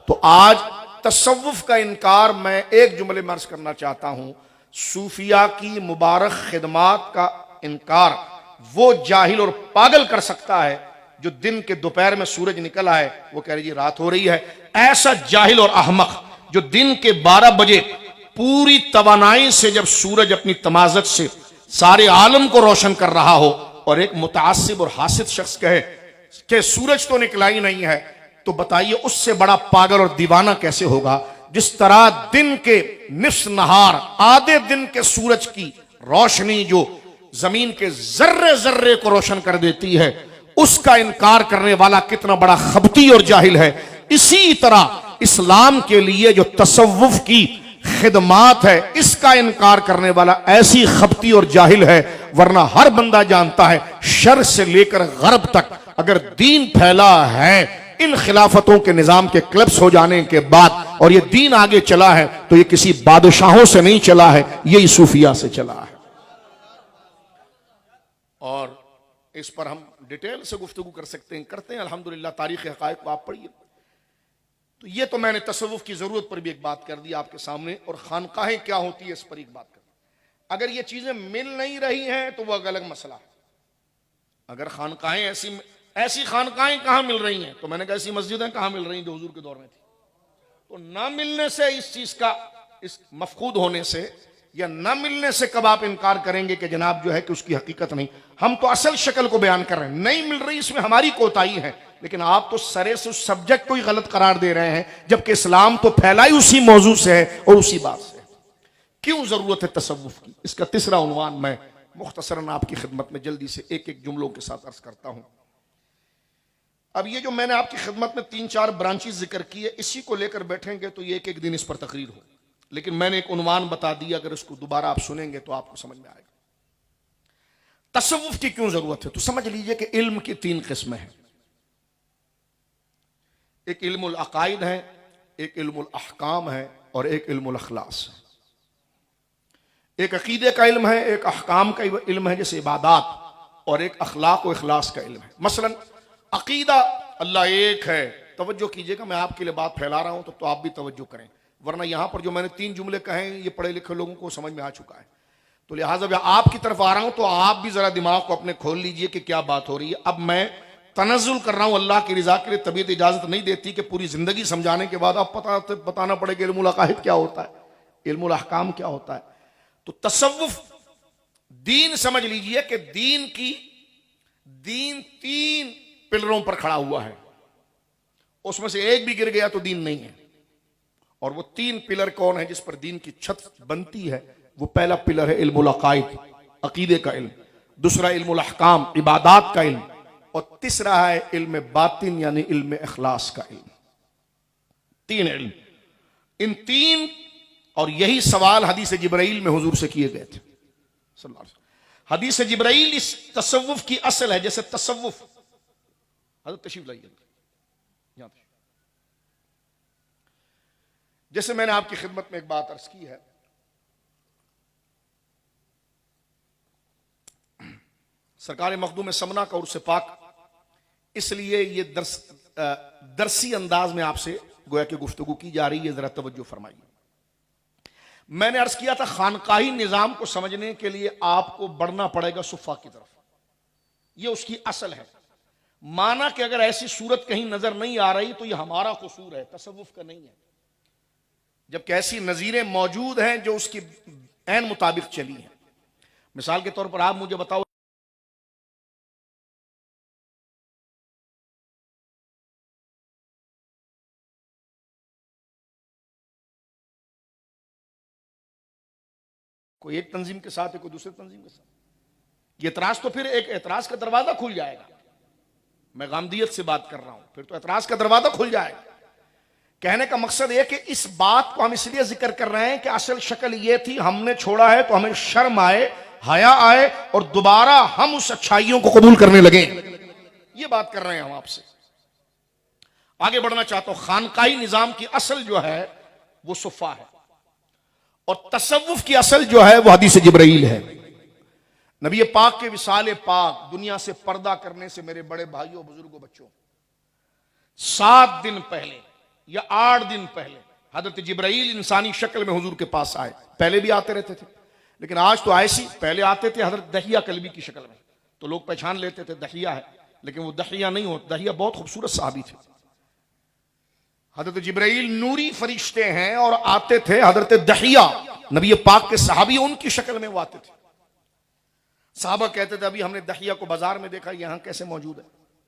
Speaker 1: तो आज तसव्वुफ का इनकार मैं एक जुमले में अर्ज करना चाहता हूं, सूफिया की मुबारक खिदमात का इनकार वो जाहिल और पागल कर सकता है जो दिन के दोपहर में सूरज निकला है, वो कह रही जी रात हो रही है। ऐसा जाहिल और अहमक जो दिन के 12 बजे पूरी तवानाई से जब सूरज अपनी तमाजत से सारे आलम को रोशन कर रहा हो और एक मुतासिब और हासिद शख्स कहे कि सूरज तो निकला ही नहीं है, तो बताइए उससे बड़ा पागल और दीवाना कैसे होगा? जिस तरह दिन के निफ्स नहार आधे दिन के सूरज की रोशनी जो जमीन के जर्रे जर्रे को रोशन कर देती है, उसका इनकार करने वाला कितना बड़ा खबती और जाहिल है। इसी तरह इस्लाम के लिए जो तसव्वुफ की खिदमात है, इसका इनकार करने वाला ऐसी खबती और जाहिल है। वरना हर बंदा जानता है शर से लेकर गरब तक अगर दीन फैला है इन खिलाफतों के निजाम के क्लब्स हो जाने के बाद, और ये दीन आगे चला है, तो ये किसी बादशाहों से नहीं चला है, यही सूफिया से चला है। और इस पर हम डिटेल से गुफ्तगू कर सकते हैं, करते हैं अल्हम्दुलिल्लाह। तारीख हक़ाइक़ को आप पढ़िए। तो ये तो मैंने तसव्वुफ की जरूरत पर भी एक बात कर दी आपके सामने, और खानकाहें क्या होती है इस पर एक बात कर। अगर ये चीजें मिल नहीं रही हैं तो वह अलग मसला है। अगर खानकाहें ऐसी खानकाहें कहां मिल रही हैं, तो मैंने कहा ऐसी मस्जिदें कहां मिल रही जो हुजूर के दौर में थी। तो ना मिलने से इस चीज का, इस मफकूद होने से या ना मिलने से कब आप इनकार करेंगे कि जनाब जो है कि उसकी हकीकत नहीं? हम तो असल शक्ल को बयान कर रहे हैं, नहीं मिल रही इसमें हमारी कोताही है, लेकिन आप तो सरे से उस सब्जेक्ट को ही गलत करार दे रहे हैं, जबकि इस्लाम तो फैला ही उसी मौजू से है और उसी बात से है। क्यों जरूरत है तसव्वुफ की? इसका तीसरा उन्वान मैं मुख्तसरन आपकी खिदमत में जल्दी से एक एक जुमलों के साथ अर्ज करता हूं। अब ये जो मैंने आपकी खिदमत में 3-4 ब्रांचेस जिक्र की है, इसी को लेकर बैठेंगे तो ये एक एक दिन इस पर तकरीर हो, लेकिन मैंने एक उन्वान बता दिया, अगर इसको दोबारा आप सुनेंगे तो आपको समझ में आएगा तसव्वुफ की क्यों जरूरत है। तो समझ लीजिए कि इल्म की 3 किस्में हैं। एक इल्मुल अकाइद है, एक इल्मुल अहकाम है और एक इल्मुल अखलास है। एक अकीदे का इल्म है, एक अहकाम का इल्म है जैसे इबादात, और एक अखलाक व इखलास का इल्म है। मसलन अकीदा अल्लाह एक है, तवज्जो कीजिएगा, मैं आपके लिए बात फैला रहा हूं तो आप भी तवज्जो करें, वरना यहां पर जो मैंने 3 जुमले कहे ये पढ़े लिखे लोगों को समझ में आ चुका है। तो लिहाजा मैं आपकी तरफ आ रहा हूं तो आप भी जरा दिमाग को अपने खोल लीजिए कि क्या बात हो रही है। अब मैं तनज़्ज़ुल कर रहा हूं अल्लाह की रिजा के लिए, तबीयत इजाजत नहीं देती कि पूरी जिंदगी समझाने के बाद अब बताना पड़ेगा इल्मुल अकाइद क्या होता है, इल्मुल अहकाम क्या होता है। तो तसव्वुफ दीन समझ लीजिए कि दीन 3 पिलरों पर खड़ा हुआ है, उसमें से एक भी गिर गया तो दीन नहीं है। और वो 3 पिलर कौन है जिस पर दीन की छत बनती है? वो पहला पिलर है इल्मुल अकाइद, अकीदे का इल्म, दूसरा इल्मुल अहकाम, इबादात का इल्म, और तीसरा है इल्म बातिन यानी इल्म इखलास का इल्म। 3 इल्म, इन 3, और यही सवाल हदीस जिब्राइल में हुजूर से किए गए थे सल्लल्लाहु अलैहि वसल्लम। हदीस जिब्राइल इस तसव्वुफ की असल है। जैसे तसव्वुफ, हज़रत तशरीफ लाइए, जैसे मैंने आपकी खिदमत में एक बात अर्ज की है, सरकार मखदूम समना का उर्स पाक, इसलिए ये दरसी अंदाज में आपसे गोया कि गुफ्तगू की जा रही है, जरा तवज्जो फरमाइए। मैंने अर्ज किया था खानकाही निजाम को समझने के लिए आपको बढ़ना पड़ेगा सुफ़ा की तरफ, ये उसकी असल है। माना कि अगर ऐसी सूरत कहीं नजर नहीं आ रही तो यह हमारा कसूर है, तसव्वुफ का नहीं है, जबकि ऐसी नजीरें मौजूद हैं जो उसकी ऐन मुताबिक चली हैं। मिसाल के तौर पर आप मुझे बताओ, कोई एक तंजीम के साथ है, कोई दूसरे तंजीम के साथ, ये एतराज तो फिर एक एतराज का दरवाजा खुल जाएगा। मैं गामदियत से बात कर रहा हूं, फिर तो एतराज का दरवाजा खुल जाएगा। कहने का मकसद यह कि इस बात को हम इसलिए जिक्र कर रहे हैं कि असल शक्ल यह थी, हमने छोड़ा है तो हमें शर्म आए, हया आए, और दोबारा हम उस अच्छाइयों को कबूल करने लगे। ये बात कर रहे हैं हम आपसे। आगे बढ़ना चाहता हूं। खानकाही निजाम की असल जो है वो सुफ़ा है, और तसव्वुफ की असल जो है वो हदीस जिब्राइल है। नबी पाक के विसाल पाक, दुनिया से पर्दा करने से मेरे बड़े भाइयों, बुजुर्गों, बच्चों, 7 दिन पहले या 8 दिन पहले हजरत जिब्राइल इंसानी शक्ल में हुजूर के पास आए। पहले भी आते रहते थे, लेकिन आज तो ऐसी, पहले आते थे हजरत दहिया कल्बी की शक्ल में, तो लोग पहचान लेते थे दहिया है, लेकिन वो दहिया नहीं होता। दहिया बहुत खूबसूरत सहाबी थे। हजरत जिब्राइल नूरी फरिश्ते हैं और आते थे हजरत दहिया, नबी पाक के सहाबी, उनकी शक्ल में वो आते थे। साहबा कहते थे अभी हमने दहिया को बाजार में देखा, यहां कैसे मौजूद है?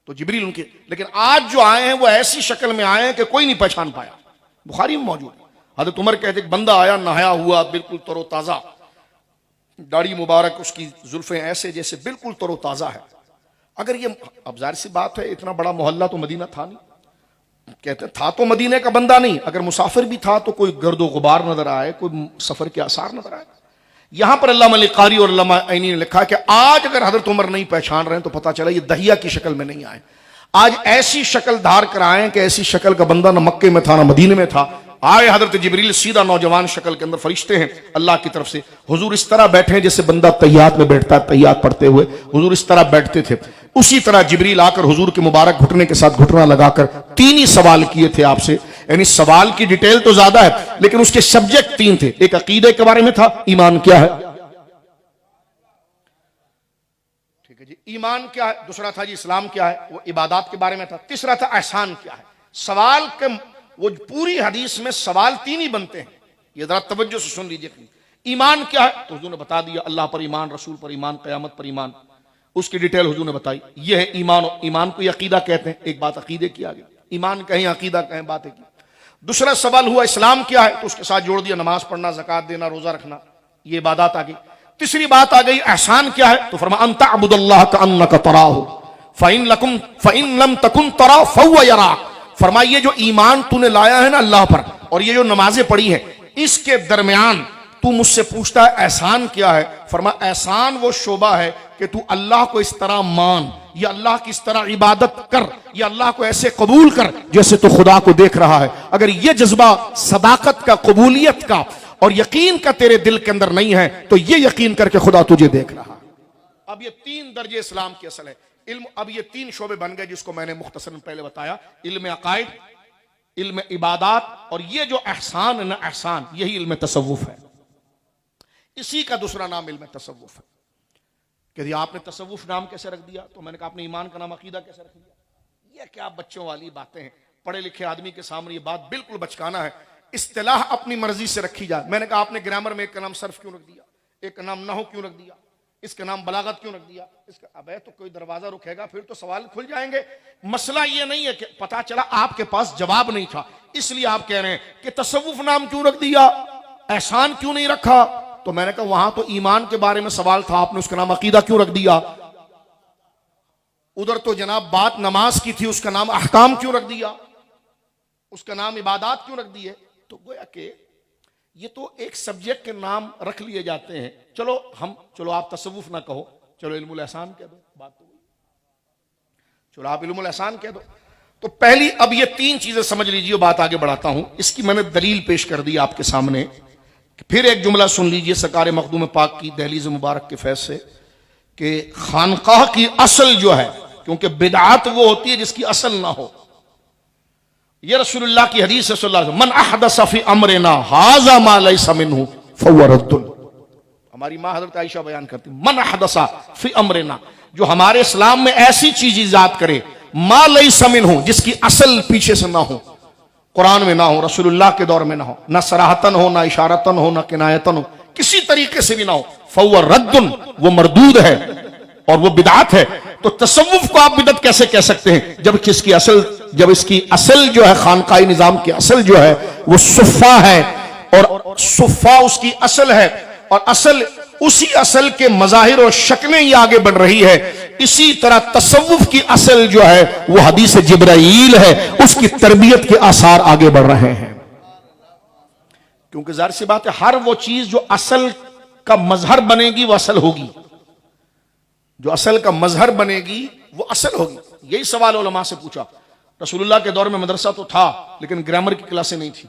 Speaker 1: तो जिब्रील उनके, लेकिन आज जो आए हैं वो ऐसी शक्ल में आए हैं कि कोई नहीं पहचान पाया। बुखारी में मौजूद है। हजरत उमर कहते बंदा आया, नहाया हुआ, बिल्कुल तरोताजा, दाढ़ी मुबारक, उसकी जुल्फें ऐसे जैसे बिल्कुल तरोताजा है। अगर ये, अब जाहिर सी बात है, इतना बड़ा मोहल्ला तो मदीना था नहीं, कहते था तो मदीने का बंदा नहीं, अगर मुसाफिर भी था तो कोई गर्दो गुबार नजर आए, कोई सफर के आसार नजर आए। यहां पर अल्लामा कारी और अल्लामा ऐनी ने लिखा कि आज अगर हजरत उमर नहीं पहचान रहे हैं तो पता चला ये दहिया की शक्ल में नहीं आए, आज ऐसी शक्ल धार कर आए कि ऐसी शक्ल का बंदा न मक्के में था न मदीने में था। आए हजरत जिब्रील सीधा नौजवान शक्ल के अंदर, फरिश्ते हैं अल्लाह की तरफ से। हुजूर इस तरह बैठे जैसे बंदा तहियात में बैठता है, तहियात पढ़ते हुए हुजूर इस तरह बैठते थे। उसी तरह जिब्रील आकर हुजूर के मुबारक घुटने के साथ घुटना लगाकर 3 ही सवाल किए थे आपसे। यानी सवाल की डिटेल तो ज्यादा है, लेकिन उसके सब्जेक्ट 3 थे। एक अकीदे के बारे में था, ईमान क्या है, ठीक है जी, ईमान क्या है। दूसरा था जी इस्लाम क्या है, वो इबादत के बारे में था। तीसरा था एहसान क्या है। सवाल के, वो पूरी हदीस में सवाल 3 ही बनते हैं, ये जरा तवज्जो से सुन लीजिए। ईमान क्या है तो हुजूर ने बता दिया, अल्लाह पर ईमान, रसूल पर ईमान, क़यामत पर ईमान, उसकी डिटेल हुजूर ने बताई। यह है ईमान। ईमान को अकीदा कहते हैं। एक बात अकीदे की आ गई, ईमान कहें अकीदा कहें, बातें की। दूसरा सवाल हुआ इस्लाम क्या है, तो उसके साथ जोड़ दिया नमाज पढ़ना, ज़कात देना, रोजा रखना, ये इबादत आ गई। तीसरी बात आ गई एहसान क्या है, तो फरमा अंता अब्दुल्लाह का अन्नका तराहु फ़इन लम तकुन तराहु फहुव यराक। फरमाइए जो ईमान तूने लाया है ना अल्लाह पर, और ये जो नमाजें पढ़ी है, इसके दरमियान तू मुझसे पूछता है एहसान क्या है। फरमा एहसान वो शोबा है कि तू अल्लाह को इस तरह मान, या अल्लाह की इस तरह इबादत कर, या अल्लाह को ऐसे कबूल कर जैसे तू खुदा को देख रहा है। अगर ये जज्बा सदाकत का, कबूलियत का और यकीन का तेरे दिल के अंदर नहीं है तो ये यकीन करके खुदा तुझे देख रहा है। अब ये 3 दर्जे इस्लाम की असल है इल्म। अब ये 3 शोबे बन गए जिसको मैंने मुख्तसरन पहले बताया, इल्म अकाइद, इल्म इबादात और ये जो एहसान है ना, एहसान, यही इल्म तसव्वुफ है। इसी का दूसरा नाम इल्म तसव्वुफ है। कि आपने तसव्वुफ नाम कैसे रख दिया? तो मैंने कहा आपने ईमान का नाम अकीदा कैसे रख दिया? ये क्या बच्चों वाली बातें हैं। पढ़े लिखे आदमी के सामने ये बात बिल्कुल बचकाना है। इस्तिलाह अपनी मर्जी से रखी जाए। मैंने कहा आपने ग्रामर में एक का नाम सर्फ क्यों रख दिया, एक का नाम नहू क्यों रख दिया, इसका नाम बलागत क्यों रख दिया? इसका अबे तो कोई दरवाजा रुकेगा फिर तो सवाल खुल जाएंगे। मसला ये नहीं है कि पता चला आपके पास जवाब नहीं था इसलिए आप कह रहे हैं कि तसव्वुफ नाम क्यों रख दिया, एहसान क्यों नहीं रखा। तो मैंने कहा वहां तो ईमान के बारे में सवाल था, आपने उसका नाम अकीदा क्यों रख दिया। उधर तो जनाब बात नमाज की थी, उसका नाम अहकाम क्यों रख दिया, उसका नाम इबादत क्यों रख दिए। तो गोया कि ये तो एक सब्जेक्ट के नाम रख लिए जाते हैं। चलो आप तसव्वुफ ना कहो, चलो इल्मुल एहसान कह दो, बात तो चलो आप इल्मुल एहसान कह दो। तो पहली अब ये 3 चीजें समझ लीजिए, बात आगे बढ़ाता हूं। इसकी मैंने दलील पेश कर दी आपके सामने। फिर एक जुमला सुन लीजिए सरकार मखदूम पाक की दहलीज मुबारक के फैज से कि खानकाह की असल जो है, क्योंकि बिदअत वो होती है जिसकी असल ना हो। ये रसूलुल्लाह की हदीस है सल्लल्लाहु अलैहि वसल्लम, मन अहदसा फी अमरिना हाज़ा मा लैसा मिन्हु फहुव रद्दुन। हमारी मां हजरत आयशा बयान करती, मन अहदसा फी अमरिना, जो हमारे इस्लाम में ऐसी चीज इजाद करे, मा लैसा मिन्हु, जिसकी असल पीछे से ना हो, कुरान में ना हो, रसूलुल्लाह के दौर में ना हो, ना सराहतन हो, ना इशारतन हो, ना किनायतन हो, किसी तरीके से भी ना हो, फहुव रद्दुन, वो मरदूद है और वो बिदअत है। तो तसव्वुफ को आप बिदअत कैसे कह सकते हैं जब इसकी असल जो है खानकाही निजाम की असल जो है वो सुफ़ा है, और सुफ़ा उसकी असल है, और असल उसी असल के मज़ाहिर और शक्लें ही आगे बढ़ रही है। इसी तरह तसव्वुफ की असल जो है वो हदीस जिब्राईल है, उसकी तरबियत के आसार आगे बढ़ रहे हैं। क्योंकि जाहिर सी बात है हर वो चीज जो असल का मजहर बनेगी वो असल होगी, जो असल का मजहर बनेगी वो असल होगी। यही सवाल उलमा से पूछा। रसूलुल्लाह के दौर में मदरसा तो था लेकिन ग्रामर की क्लासें नहीं थी,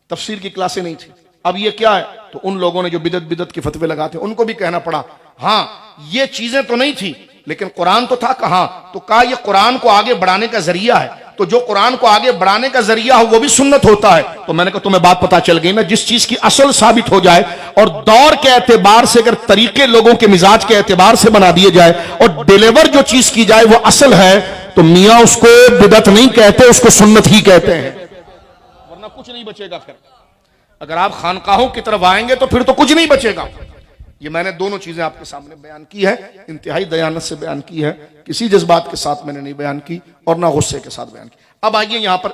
Speaker 1: तफसीर की क्लासें नहीं थी। अब ये क्या है? तो उन लोगों ने जो बिदत के फतवे लगाते उनको भी कहना पड़ा, हाँ ये चीजें तो नहीं थी लेकिन कुरान तो था। कहां? तो कहा ये कुरान को आगे बढ़ाने का जरिया है, तो जो कुरान को आगे बढ़ाने का जरिया हो वो भी सुन्नत होता है। तो मैंने कहा तुम्हें बात पता चल गई ना, जिस चीज की असल साबित हो जाए और दौर के एतबार से, अगर तरीके लोगों के मिजाज के एतबार से बना दिए जाए और डिलीवर जो चीज की जाए वो असल है, तो मियां उसको बिदत नहीं कहते, उसको सुन्नत ही कहते हैं, वरना कुछ नहीं बचेगा। फिर अगर आप खानकाहों की तरफ आएंगे तो फिर तो कुछ नहीं बचेगा। ये मैंने दोनों चीजें आपके सामने बयान की है, इंतहाई दयानत से बयान की है, किसी जज्बात के साथ मैंने नहीं बयान की और ना गुस्से के साथ बयान की। अब आइए यहां पर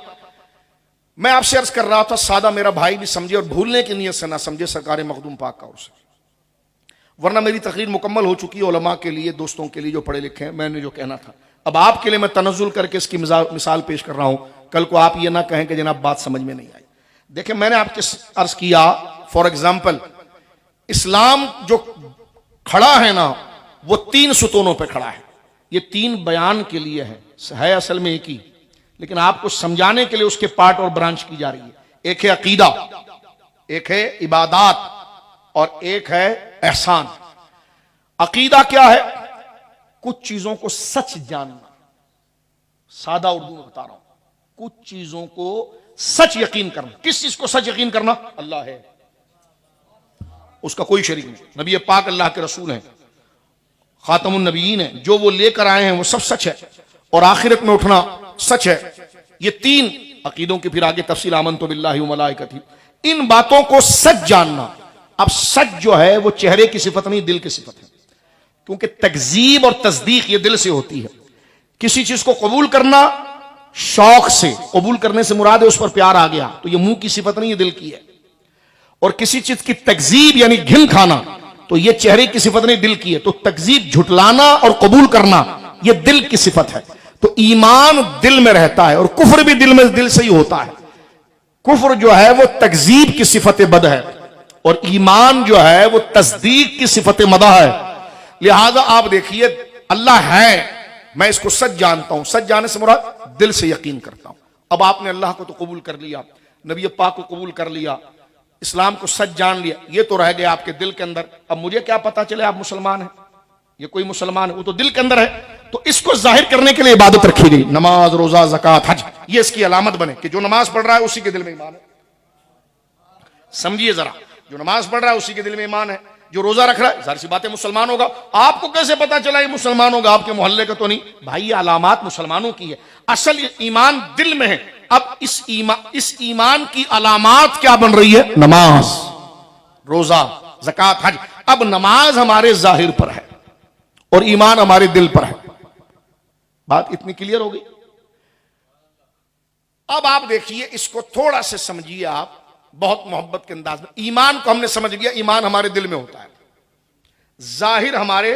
Speaker 1: मैं आपसे अर्ज कर रहा था, सादा मेरा भाई भी समझे और भूलने की नीयत से ना समझे सरकार मखदूम पाक का उसे, वरना मेरी तकरीर मुकम्मल हो चुकी है उलमा के लिए, दोस्तों के लिए जो पढ़े लिखे हैं। मैंने जो कहना था अब आपके लिए मैं तनज़ुल करके इसकी मिसाल पेश कर रहा हूं, कल को आप ये ना कहें कि जनाब बात समझ में नहीं आई। देखिए मैंने आपके अर्ज किया, फॉर एग्जाम्पल इस्लाम जो खड़ा है ना वो 3 सुतूनों पे खड़ा है। ये 3 बयान के लिए है असल में एक ही, लेकिन आपको समझाने के लिए उसके पार्ट और ब्रांच की जा रही है। एक है अकीदा, एक है इबादात और एक है एहसान। अकीदा क्या है? कुछ चीजों को सच जानना, सादा उर्दू में बता रहा हूं, कुछ चीजों को सच यकीन करना। किस चीज को सच यकीन करना? अल्लाह है, उसका कोई शरीक नहीं। नबी पाक अल्लाह के रसूल हैं, खातमुन नबीयीन हैं, जो वो लेकर आए हैं वो सब सच है, और आखिरत में उठना सच है। ये 3 अकीदों की फिर आगे तफसील, आमनतु बिल्लाहि व मलाइकतिही, इन बातों को सच जानना। अब सच जो है वो चेहरे की सिफत नहीं, दिल की सिफत है, क्योंकि तकजीब और तस्दीक ये दिल से होती है। किसी चीज को कबूल करना शौक से, कबूल करने से मुराद है उस पर प्यार आ गया, तो ये मुंह की सिफत नहीं, ये दिल की है। और किसी चीज की तकजीब यानी घिन खाना, तो ये चेहरे की सिफत नहीं, दिल की है। तो तकजीब झुटलाना और कबूल करना ये दिल की सिफत है। तो ईमान दिल में रहता है और कुफ्र भी दिल से ही होता है। कुफ्र जो है वो तकजीब की सिफत बद है और ईमान जो है वो तस्दीक की सिफत मदा है। लिहाजा आप देखिए, अल्लाह है, मैं इसको सच जानता हूं। सच जानने से मुराद दिल से यकीन करता हूं। अब आपने अल्लाह को तो कबूल कर लिया, नबी पाक को कबूल कर लिया, इस्लाम को सच जान लिया, ये तो रह गया आपके दिल के अंदर। अब मुझे क्या पता चले आप मुसलमान हैं, ये कोई मुसलमान है, वो तो दिल के अंदर है। तो इसको जाहिर करने के लिए इबादत रखी गई, नमाज, रोजा, ज़कात, हज, ये इसकी अलामत बने कि जो नमाज पढ़ रहा है उसी के दिल में ईमान है। समझिए जरा, जो नमाज पढ़ रहा है उसी के दिल में ईमान है, जो रोजा रख रहा है जाहिर सी बात है मुसलमान होगा। आपको कैसे पता चला ये मुसलमान होगा? आपके मोहल्ले का तो नहीं भाई, ये अलामात मुसलमानों की है, असल ईमान दिल में है। अब इस ईमान की अलामात क्या बन रही है? नमाज, रोजा, ज़कात, हज। अब नमाज हमारे जाहिर पर है और ईमान हमारे दिल पर है। बात इतनी क्लियर हो गई। अब आप देखिए, इसको थोड़ा से समझिए आप बहुत मोहब्बत के अंदाज में। ईमान को हमने समझ लिया, ईमान हमारे दिल में होता है, जाहिर हमारे,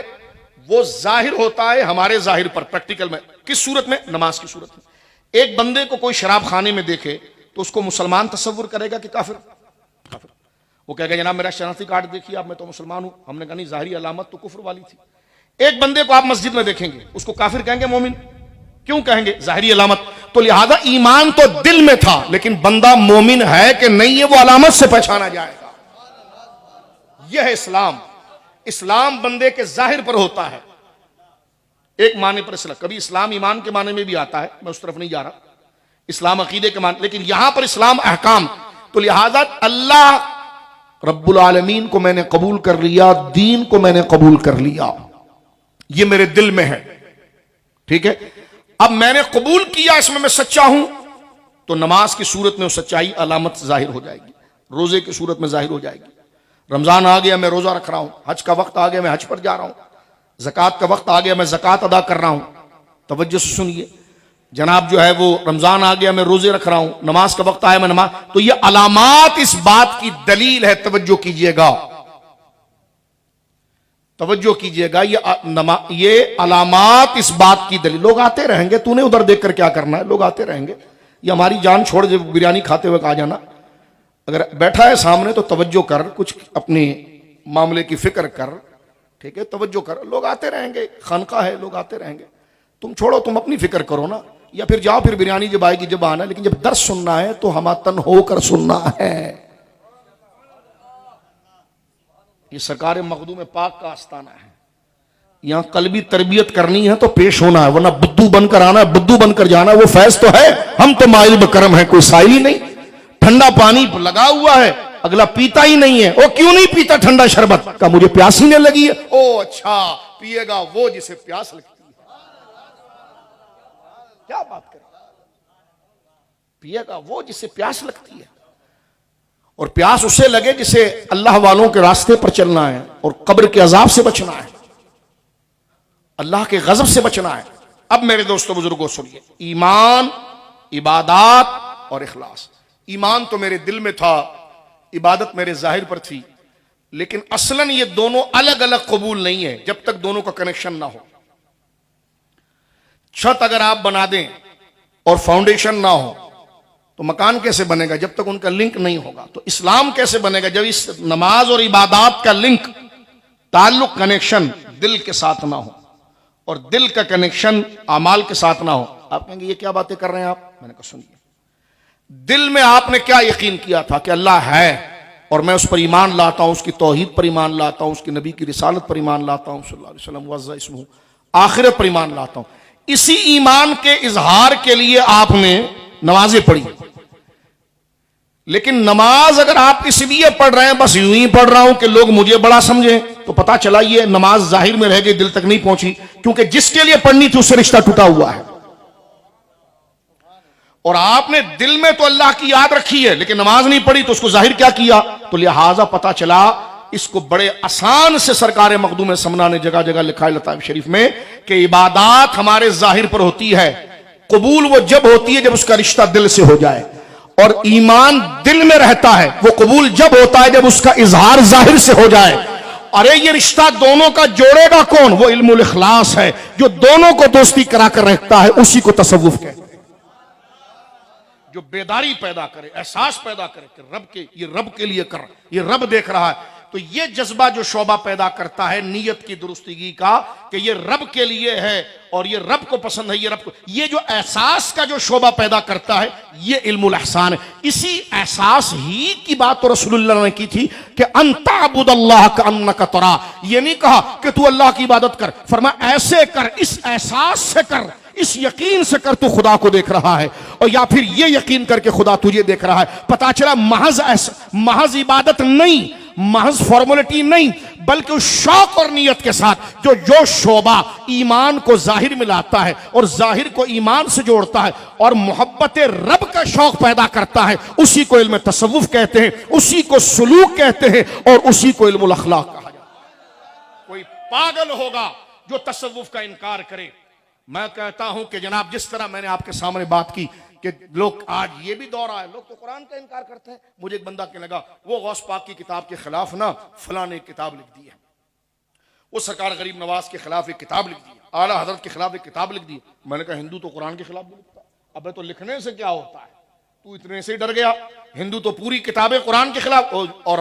Speaker 1: वो जाहिर होता है हमारे जाहिर पर, प्रैक्टिकल में। किस सूरत में? नमाज की सूरत में। एक बंदे को कोई शराब खाने में देखे तो उसको मुसलमान तस्वुर करेगा कि काफिर? काफिर। वो कहेगा जनाब मेरा शनाख्ती कार्ड देखिए, अब मैं तो मुसलमान हूं। हमने कहा नहीं, जाहिरी अलामत तो कुफ्र वाली थी। एक बंदे को आप मस्जिद में देखेंगे, उसको काफिर कहेंगे? मोमिन क्यों कहेंगे? जाहिरी अलामत। तो लिहाजा ईमान तो दिल में था, लेकिन बंदा मोमिन है कि नहीं, ये वो अलामत से पहचाना जाएगा। यह है इस्लाम। इस्लाम बंदे के जाहिर पर होता है, एक माने पर इस्लाम। कभी इस्लाम ईमान के माने में भी आता है, मैं उस तरफ नहीं जा रहा, इस्लाम अकीदे के माने, लेकिन यहां पर इस्लाम अहकाम। तो लिहाजा अल्लाह रब्बुल आलमीन को मैंने कबूल कर लिया, दीन को मैंने कबूल कर लिया, ये मेरे दिल में है, ठीक है। अब मैंने कबूल किया, इसमें मैं सच्चा हूं, तो नमाज की सूरत में वो सच्चाई अलामत जाहिर हो जाएगी, रोजे की सूरत में जाहिर हो जाएगी। रमजान आ गया, मैं रोजा रख रहा हूं। हज का वक्त आ गया, मैं हज पर जा रहा हूं। ज़कात का वक्त आ गया, मैं ज़कात अदा कर रहा हूं। तवज्जो से सुनिए जनाब, जो है वो रमजान आ गया, मैं रोजे रख रहा हूं। नमाज का वक्त आया, मैं नमाज। तो ये अलामात इस बात की दलील है। तवज्जो कीजिएगा, तवज्जो कीजिएगा, ये अलामात इस बात की दलील। लोग आते रहेंगे, तूने उधर देखकर क्या करना है, लोग आते रहेंगे। ये हमारी जान छोड़, जब बिरयानी खाते हुए आ जाना, अगर बैठा है सामने तो तवज्जो कर, कुछ अपने मामले की फिक्र कर, ठीक है, तवज्जो कर। लोग आते रहेंगे, खानका है, लोग आते रहेंगे, तुम छोड़ो, तुम अपनी फिक्र करो ना, या फिर जाओ, फिर बिरयानी जब आएगी जब आना। लेकिन जब दर्स सुनना है तो हमातन होकर सुनना है। ये सरकार मखदूम पाक का आस्ताना है, यहां कल्बी तरबियत करनी है तो पेश होना है, वरना बुद्धू बनकर आना है, बुद्धू बनकर जाना है। वो फैज तो है, हम तो माइल बकरम है, कोई साइल ही नहीं। ठंडा पानी लगा हुआ है, अगला पीता ही नहीं है। ओ क्यों नहीं पीता ठंडा शरबत का? मुझे प्यास ही नहीं लगी है। ओ अच्छा, पिएगा वो जिसे प्यास लगती है। क्या बात करें, पिएगा वो जिसे प्यास लगती है। और प्यास उसे लगे जिसे अल्लाह वालों के रास्ते पर चलना है और कब्र के अजाब से बचना है, अल्लाह के गजब से बचना है। अब मेरे दोस्तों बुजुर्गों सुनिए, ईमान, इबादत और इखलास। ईमान तो मेरे दिल में था, इबादत मेरे जाहिर पर थी, लेकिन असलन ये दोनों अलग अलग कबूल नहीं है जब तक दोनों का कनेक्शन ना हो। छत अगर आप बना दें और फाउंडेशन ना हो तो मकान कैसे बनेगा? जब तक उनका लिंक नहीं होगा। तो इस्लाम कैसे बनेगा? जब इस नमाज और इबादत का लिंक, ताल्लुक, कनेक्शन दिल के साथ ना हो, और दिल का कनेक्शन अमाल के साथ ना हो। आप कहेंगे ये क्या बातें कर रहे हैं आप? मैंने कहा सुनिए, दिल में आपने क्या यकीन किया था कि अल्लाह है और मैं उस पर ईमान लाता हूं, उसकी तौहीद पर ईमान लाता हूं, उसकी नबी की रिसालत पर ईमान लाता हूं, सल्लल्लाहु अलैहि वसल्लम वअज़्ज़ा इस्मुहु, आखिरत पर ईमान लाता हूं। इसी ईमान के इजहार के लिए आपने नमाजें पढ़ी। लेकिन नमाज अगर आप इसलिए पढ़ रहे हैं, बस यूं ही पढ़ रहा हूं कि लोग मुझे बड़ा समझें, तो पता चला ये नमाज जाहिर में रह गई, दिल तक नहीं पहुंची, क्योंकि जिसके लिए पढ़नी थी उससे रिश्ता टूटा हुआ है। और आपने दिल में तो अल्लाह की याद रखी है लेकिन नमाज नहीं पढ़ी, तो उसको जाहिर क्या किया? तो लिहाजा पता चला इसको बड़े आसान से सरकार मखदूम समना ने जगह जगह लिखा है लताइफ शरीफ में कि इबादत हमारे जाहिर पर होती है, कबूल वो जब होती है जब उसका रिश्ता दिल से हो जाए, और ईमान दिल में रहता है, वो कबूल जब होता है जब उसका इजहार जाहिर से हो जाए। अरे ये रिश्ता दोनों का जोड़ेगा कौन? वो इल्मुल इखलास है, जो दोनों को दोस्ती करा कर रखता है, उसी को तसव्वुफ कहते हैं। जो बेदारी पैदा करे, एहसास पैदा करे कि रब के, ये रब के लिए कर, ये रब देख रहा है। तो ये जज्बा जो शोभा पैदा करता है नीयत की दुरुस्तगी का कि ये रब के लिए है और ये रब को पसंद है, ये रब को, ये जो एहसास का जो शोभा पैदा करता है, ये इल्मुल एहसान है। इसी एहसास ही की बात तो रसूलुल्लाह ने की थी कि अंताबुदल्लाह का अन्नका तरा। ये नहीं कहा कि तू अल्लाह की इबादत कर, फरमाया ऐसे कर, इस एहसास से कर, इस यकीन से कर तू खुदा को देख रहा है, और या फिर ये यकीन करके खुदा तुझे देख रहा है। पता चला महज इबादत नहीं, महज फॉर्मेलिटी नहीं, बल्कि उस शौक और नियत के साथ जो शोभा ईमान को जाहिर में लाता है और जाहिर को ईमान से जोड़ता है और मोहब्बत रब का शौक पैदा करता है, उसी को इल्म तसव्वुफ कहते हैं, उसी को सुलूक कहते हैं और उसी को इल्मुल अखलाक कहा जाता है। कोई पागल होगा जो तसव्वुफ का इनकार करे। मैं कहता हूं कि जनाब, जिस तरह मैंने आपके सामने बात की कि लोग आज ये भी दौर आए, लोग तो कुरान का इनकार करते हैं। मुझे एक बंदा के लगा वो गौस पाक की किताब के खिलाफ ना फलां ने किताब लिख दी है, वो सरकार गरीब नवाज के खिलाफ एक किताब लिख दी है, आला हजरत के खिलाफ एक किताब लिख दी है। मैंने कहा हिंदू तो कुरान के खिलाफ भी लिखता है। अबे तो लिखने से क्या होता है, तू इतने से ही डर गया। हिंदू तो पूरी किताबें कुरान के खिलाफ और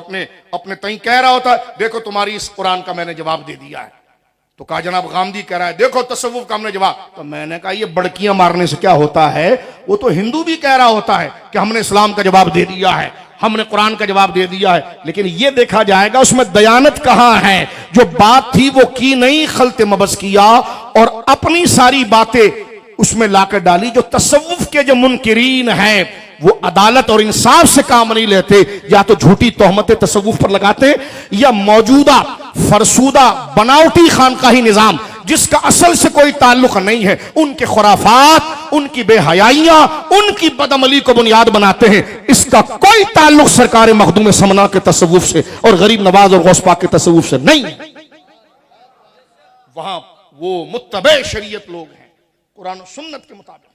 Speaker 1: अपने तई कह रहा होता है देखो तुम्हारी इस कुरान का मैंने जवाब दे दिया है। तो कहा जनाब गांधी कह रहा है देखो तसव्वुफ का हमने जवाब। तो मैंने कहा ये बड़कियां मारने से क्या होता है, वो तो हिंदू भी कह रहा होता है कि हमने इस्लाम का जवाब दे दिया है, हमने कुरान का जवाब दे दिया है। लेकिन ये देखा जाएगा उसमें दयानत कहां है, जो बात थी वो की नहीं, खलते मबस किया और अपनी सारी बातें उसमें लाकर डाली। जो तसव्वुफ के जो मुनकिरीन है वो अदालत और इंसाफ से काम नहीं लेते, या तो झूठी तोहमतें तसव्वुफ पर लगाते, या मौजूदा फरसूदा बनावटी खानकाही निजाम जिसका असल से कोई ताल्लुक नहीं है, उनके खुराफात, उनकी बेहयाइयां, उनकी बदअमली को बुनियाद बनाते हैं। इसका कोई ताल्लुक सरकार मखदूम समना के तसव्वुफ से और गरीब नवाज और गौस पाक के तसव्वुफ से नहीं है। वहां वो मुत्तबे शरीयत लोग हैं कुरान और सुन्नत के मुताबिक।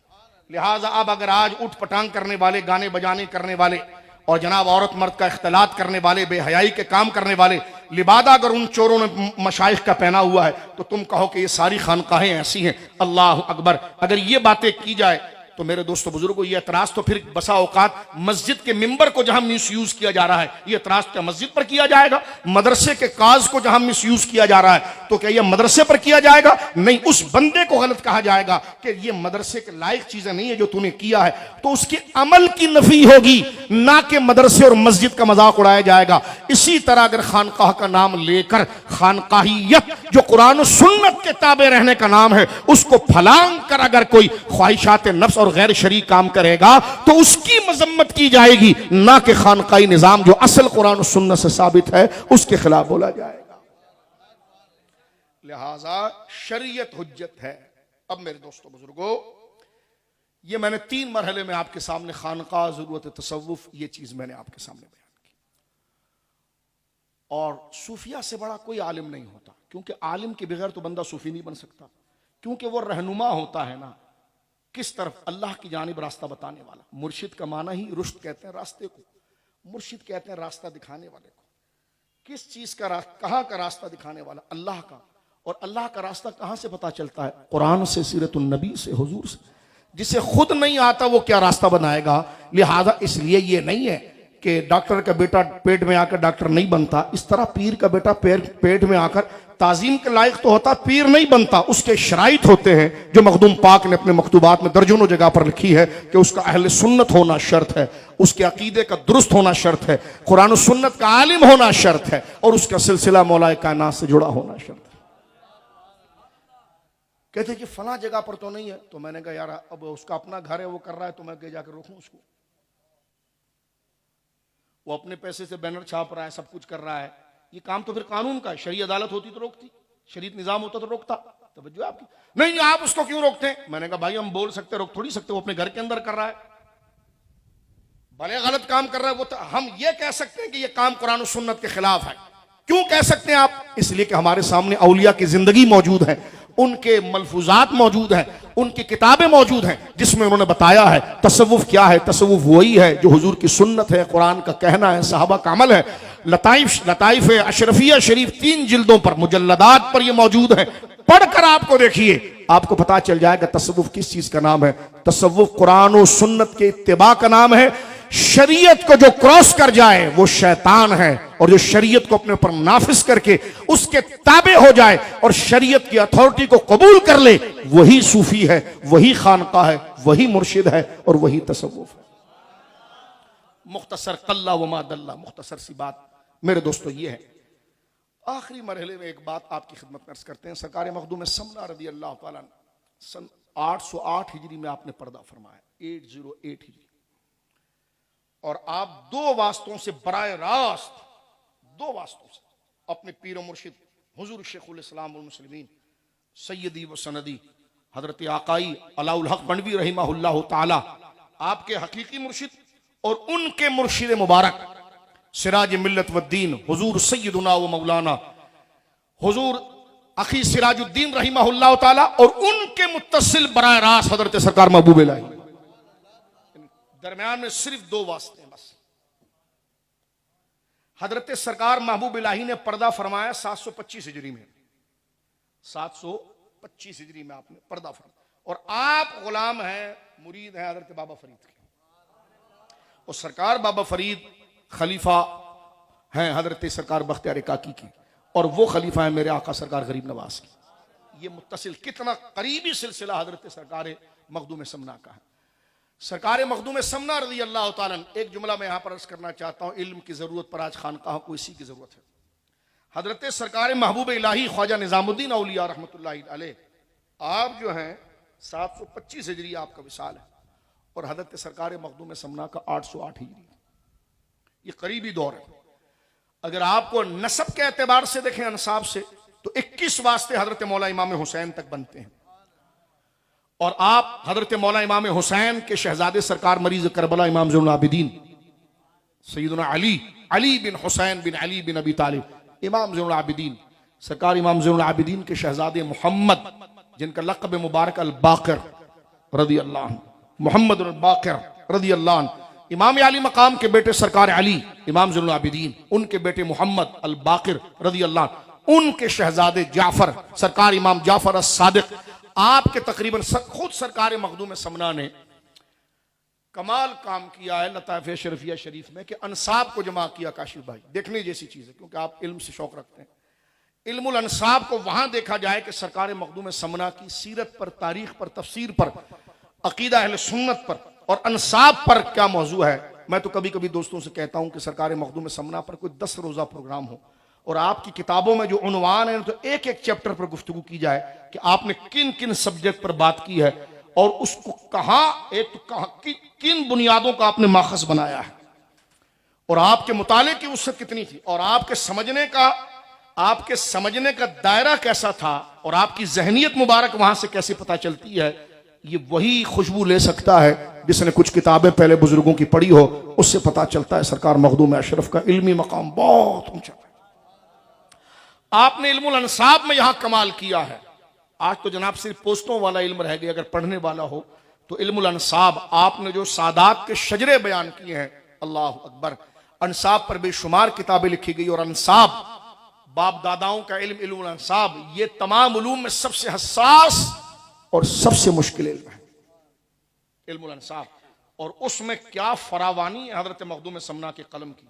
Speaker 1: लिहाजा अब अगर आज उठ पटांग करने वाले, गाने बजाने करने वाले और जनाब औरत मर्द का इख्तलात करने वाले, बेहयाई के काम करने वाले, लिबादा अगर उन चोरों ने मशाइख का पहना हुआ है तो तुम कहो कि ये सारी खानकाहें ऐसी हैं, अल्लाह अकबर। अगर ये बातें की जाए तो मेरे दोस्तों बुजुर्गों, ये एतराज तो फिर बसा औकात मस्जिद के मिंबर को जहां मिसयूज किया जा रहा है, ये एतराज क्या मस्जिद पर किया जाएगा? मदरसे के काज को जहां मिसयूज किया जा रहा है तो क्या ये मदरसे पर किया जाएगा? नहीं, उस बंदे को गलत कहा जाएगा कि ये मदरसे के लायक चीजें नहीं है जो तूने किया है, तो उसके अमल की नफी होगी, ना कि मदरसे और मस्जिद का मजाक उड़ाया जाएगा। इसी तरह अगर खानकाह का नाम लेकर खानकाहियत जो कुरान और सुन्नत के ताबे रहने का नाम है उसको फलांग कर अगर कोई ख्वाहिशात नफ्स और गैर शरीक काम करेगा तो उसकी मजम्मत की जाएगी, ना कि खानकाही निजाम जो असल कुरान और सुन्नत से साबित है उसके खिलाफ बोला जाएगा। लिहाजा शरीयत हुज्जत है। अब मेरे दोस्तों बुजुर्गों, ये मैंने 3 मरहले में आपके सामने खानका, जरूरत तसव्वुफ, ये चीज मैंने आपके सामने बयान की। और सूफिया से बड़ा कोई आलिम नहीं होता, क्योंकि आलिम के बगैर तो बंदा सूफी नहीं बन सकता, क्योंकि वो रहनुमा होता है ना, किस तरफ अल्लाह की जानिब रास्ता बताने वाला। मुर्शिद का माना ही रुश्द कहते हैं रास्ते को, मुर्शिद कहते हैं रास्ता दिखाने वाले को। किस चीज का कहां का रास्ता दिखाने वाला? अल्लाह का। और अल्लाह का रास्ता कहां से पता चलता है? कुरान से, सीरतुन नबी से, हुजूर से। जिसे खुद नहीं आता वो क्या रास्ता बनाएगा? लिहाजा इसलिए ये नहीं है कि डॉक्टर का बेटा पेट में आकर डॉक्टर नहीं बनता, इस तरह पीर का बेटा पेट में आकर ताजीम के लायक तो होता, पीर नहीं बनता। उसके शराइत होते हैं जो मखदूम पाक ने अपने मकतूबात में दर्जनों जगह पर लिखी है कि उसका अहले सुन्नत होना शर्त है, उसके अकीदे का दुरुस्त होना शर्त है, कुरान और सुन्नत का आलिम होना शर्त है, और उसका सिलसिला मौलाए कायनात से जुड़ा होना शर्त है। कहते कि फला जगह पर तो नहीं है, तो मैंने कहा यार अब उसका अपना घर है, वो कर रहा है तो मैं जाकर रोकूं उसको? वो अपने पैसे से बैनर छाप रहा है, सब कुछ कर रहा है, ये काम तो फिर कानून का है। शरीय अदालत होती तो रोकती, शरीयत निजाम होता तो रोकता। तवज्जो आपकी? नहीं आप उसको क्यों रोकते हैं? मैंने कहा भाई हम बोल सकते, रोक थोड़ी सकते, वो अपने घर के अंदर कर रहा है, भले गलत काम कर रहा है वो, तो हम ये कह सकते हैं कि ये काम कुरान और सुन्नत के खिलाफ है। क्यों कह सकते हैं आप? इसलिए कि हमारे सामने औलिया की जिंदगी मौजूद है, उनके मलफूजात मौजूद हैं, उनकी किताबें मौजूद हैं जिसमें उन्होंने बताया है तसव्वुफ क्या है। तसव्वुफ वही है जो हुजूर की सुन्नत है, कुरान का कहना है, सहाबा का अमल है। लताइफ अशरफिया शरीफ 3 जिल्दों पर, मुजल्लदात पर ये मौजूद है। पढ़कर आपको देखिए, आपको पता चल जाएगा तसव्वुफ किस चीज का नाम है। तसव्वुफ कुरान और सुन्नत के इत्तिबा का नाम है। शरीयत को जो क्रॉस कर जाए वो शैतान है, और जो शरीयत को अपने ऊपर नाफिज करके उसके ताबे हो जाए और शरीयत की अथॉरिटी को कबूल कर ले, वही सूफी है, वही खानका है, वही मुर्शिद है और वही तसव्वुफ है। मुख्तसर कल्ला व मादल्ला, मुख्तसर सी बात मेरे दोस्तों ये है। आखिरी मरहले में एक बात आपकी खिदमत में अर्ज करते हैं। सरकार मखदूम समना रदी अल्लाह ताला सन 808 हिजरी में आपने पर्दा फरमाया, 808 हिजरी, और आप दो वास्तों से बराए रास्त, दो वास्तों से अपने पीर मुर्शिद हुजूर शेखुल इस्लाम वल मुस्लिमीन सैयदी व सनदी हजरत आकाई अलाउल हक बनवी रहिमहुल्लाह ताला, आपके हकीकी मुर्शिद और उनके मुर्शिद मुबारक सिराज मिल्लत वद्दीन हुजूर सैयदुना व मौलाना हुजूर अखी सिराजुद्दीन रहिमहुल्लाह ताला, और उनके मुत्तसिल बराए रास्त हजरत सरकार महबूब इलाही, दरमियान में सिर्फ दो वास्ते हैं बस। हजरत सरकार महबूब इलाही ने पर्दा फरमाया 725 हिजरी में, 725 हिजरी में आपने पर्दा फरमाया, और आप गुलाम हैं, मुरीद हैं हजरत बाबा फरीद के, और सरकार बाबा फरीद खलीफा हैं हजरत सरकार बख्तियार काकी की, और वो खलीफा है मेरे आका सरकार गरीब नवाज की। ये मुत्तसिल कितना करीबी सिलसिला हजरत सरकार मखदूम समना का है। सरकार मखदूम समना रज़ी अल्लाह ताला, एक जुमला मैं यहां पर अर्ज करना चाहता हूं, इल्म की जरूरत पर आज खानकाह को इसी की जरूरत है। हजरत सरकार महबूब इलाही ख्वाजा निजामुद्दीन औलिया रहमतुल्लाहि अलैह, आप जो हैं 725 हिजरी आपका विसाल है, और हजरत सरकार मखदूम समना का 808 हिजरी। ये करीबी दौर है। अगर आपको नसब के एतबार से देखें, अंसाब से, तो 21 वास्ते हजरत मौला इमाम हुसैन तक बनते हैं, और आप हजरत मौला इमाम हुसैन के शहजादे सरकार मरीज करबला इमाम ज़ैनुल आबिदीन सैयदना अली बिन हुसैन बिन अली बिन अबी तालिब, इमाम ज़ैनुल आबिदीन सरकार इमाम ज़ैनुल आबिदीन के शहजादे मोहम्मद, जिनका लक़ब मुबारक अल बाक़िर रज़ी अल्लाह अन्हु, मोहम्मद अल बाक़िर रज़ी अल्लाह अन्हु, इमाम अली मकाम के बेटे सरकार अली इमाम ज़ैनुल आबिदीन, उनके बेटे मोहम्मद अल बाक़िर रज़ी अल्लाह अन्हु, उनके शहजादे जाफर सरकार इमाम जाफर अस-सादिक, आपके तकरीबन खुद सरकार मखदूम समना ने कमाल काम किया है लताइफ शरीफिया शरीफ में कि अंसाब को जमा किया। काशिफ भाई, देखने जैसी चीज है, क्योंकि आप इल्म से शौक रखते हैं। इल्मुल अंसाब को वहां देखा जाए कि सरकार मखदूम समना की सीरत पर, तारीख पर, तफसीर पर, अकीदा अहले सुन्नत पर और अंसाब पर क्या मौजू है। मैं तो कभी कभी दोस्तों से कहता हूं कि सरकार मखदूम समना पर कोई 10 रोजा प्रोग्राम हो, और आपकी किताबों में जो उन्वान है तो एक एक चैप्टर पर गुफ्तगू की जाए कि आपने किन किन सब्जेक्ट पर बात की है, और उसको कहां, एक तो कहां, किन बुनियादों का आपने माखज बनाया है, और आपके मुताले की वसअत कितनी थी, और आपके समझने का दायरा कैसा था, और आपकी जहनियत मुबारक वहां से कैसे पता चलती है। ये वही खुशबू ले सकता है जिसने कुछ किताबें पहले बुजुर्गों की पढ़ी हो, उससे पता चलता है सरकार मखदूम अशरफ का इल्मी मकाम बहुत ऊंचा है। आपने इल्मुल अंसाब में यहां कमाल किया है। आज तो जनाब सिर्फ पोस्टों वाला इल्म रह गया, अगर पढ़ने वाला हो तो इल्मुल अंसाब, आपने जो सादात के शजरे बयान किए हैं, अल्लाह अकबर, अंसाब पर बेशुमार किताबें लिखी गई, और अंसाब बाप दादाओं का इल्म, इल्मुल अंसाब, ये तमाम उलूम में सबसे हसास और सबसे मुश्किल इल्म है इल्मुल अंसाब, और उसमें क्या फरावानी है हजरत मखदूम समना के कलम की।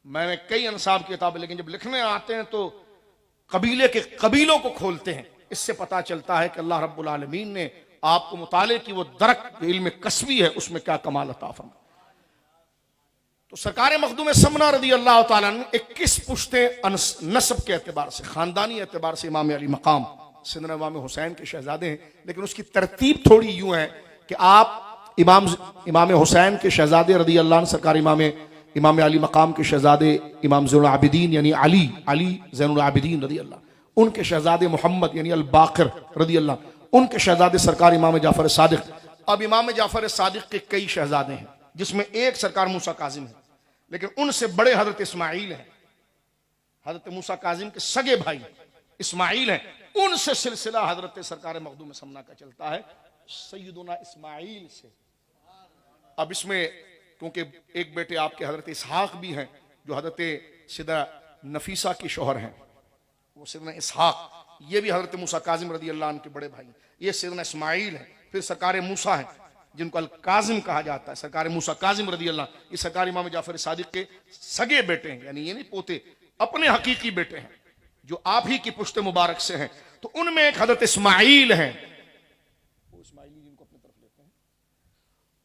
Speaker 1: मैंने कई अंसाब की किताबें, लेकिन जब लिखने आते हैं तो कबीले के कबीलों को खोलते हैं। इससे पता चलता है कि अल्लाह रब्बुल आलमीन ने आपको मुताले की वो दरक इल्म कसबी है, उसमें क्या कमाल अता फरमाया। तो सरकार मखदूम समना रज़ी अल्लाह ताला अन्हु 21 पुश्तें नस्ब के एतबार से, खानदानी एतबार से इमाम अली मकाम सिंदना इमाम हुसैन के शहजादे हैं, लेकिन उसकी तरतीब थोड़ी यूं है कि आप इमाम हुसैन के शहजादे रज़ी अल्लाह अन्हु, सरकार इमाम अली मकाम के शहजादे इमाम ज़ैनुल आबिदीन यानी अली ज़ैनुल आबिदीन रज़ी अल्लाह, उनके शहजादे मोहम्मद यानी अल बाक़िर रज़ी अल्लाह, उनके शहजादे सरकार इमाम जाफर सादिक। अब इमाम जाफर सादिक के कई शहजादे हैं, जिसमें एक सरकार मूसा काजिम है, लेकिन उनसे बड़े हजरत इस्माइल हैं, हजरत मूसा काजिम के सगे भाई इस्माइल हैं, उनसे सिलसिला हजरत सरकार मखदूम समना का चलता है, सैयदुना इस्माइल से। अब इसमें क्योंकि एक बेटे आपके हजरत इसहाक भी हैं, जो हजरत सिदा नफीसा की शोहर हैं, वो सिदा इसहाक ये भी हजरत मूसा काजिम रदी अल्लाह अन्हु के बड़े भाई, ये सैयदना इस्माइल है। फिर सरकार मूसा है जिनको अल काजिम कहा जाता है, सरकार मूसा काजिम रदी अल्लाह, ये सरकार इमाम जाफर सादिक के सगे बेटे हैं, यानी ये नहीं पोते, अपने हकीकी बेटे हैं जो आप ही की पुश्ते मुबारक से हैं। तो उनमें एक हजरत इस्माइल है, वो इस्माइली जिनको अपनी तरफ लेते हैं,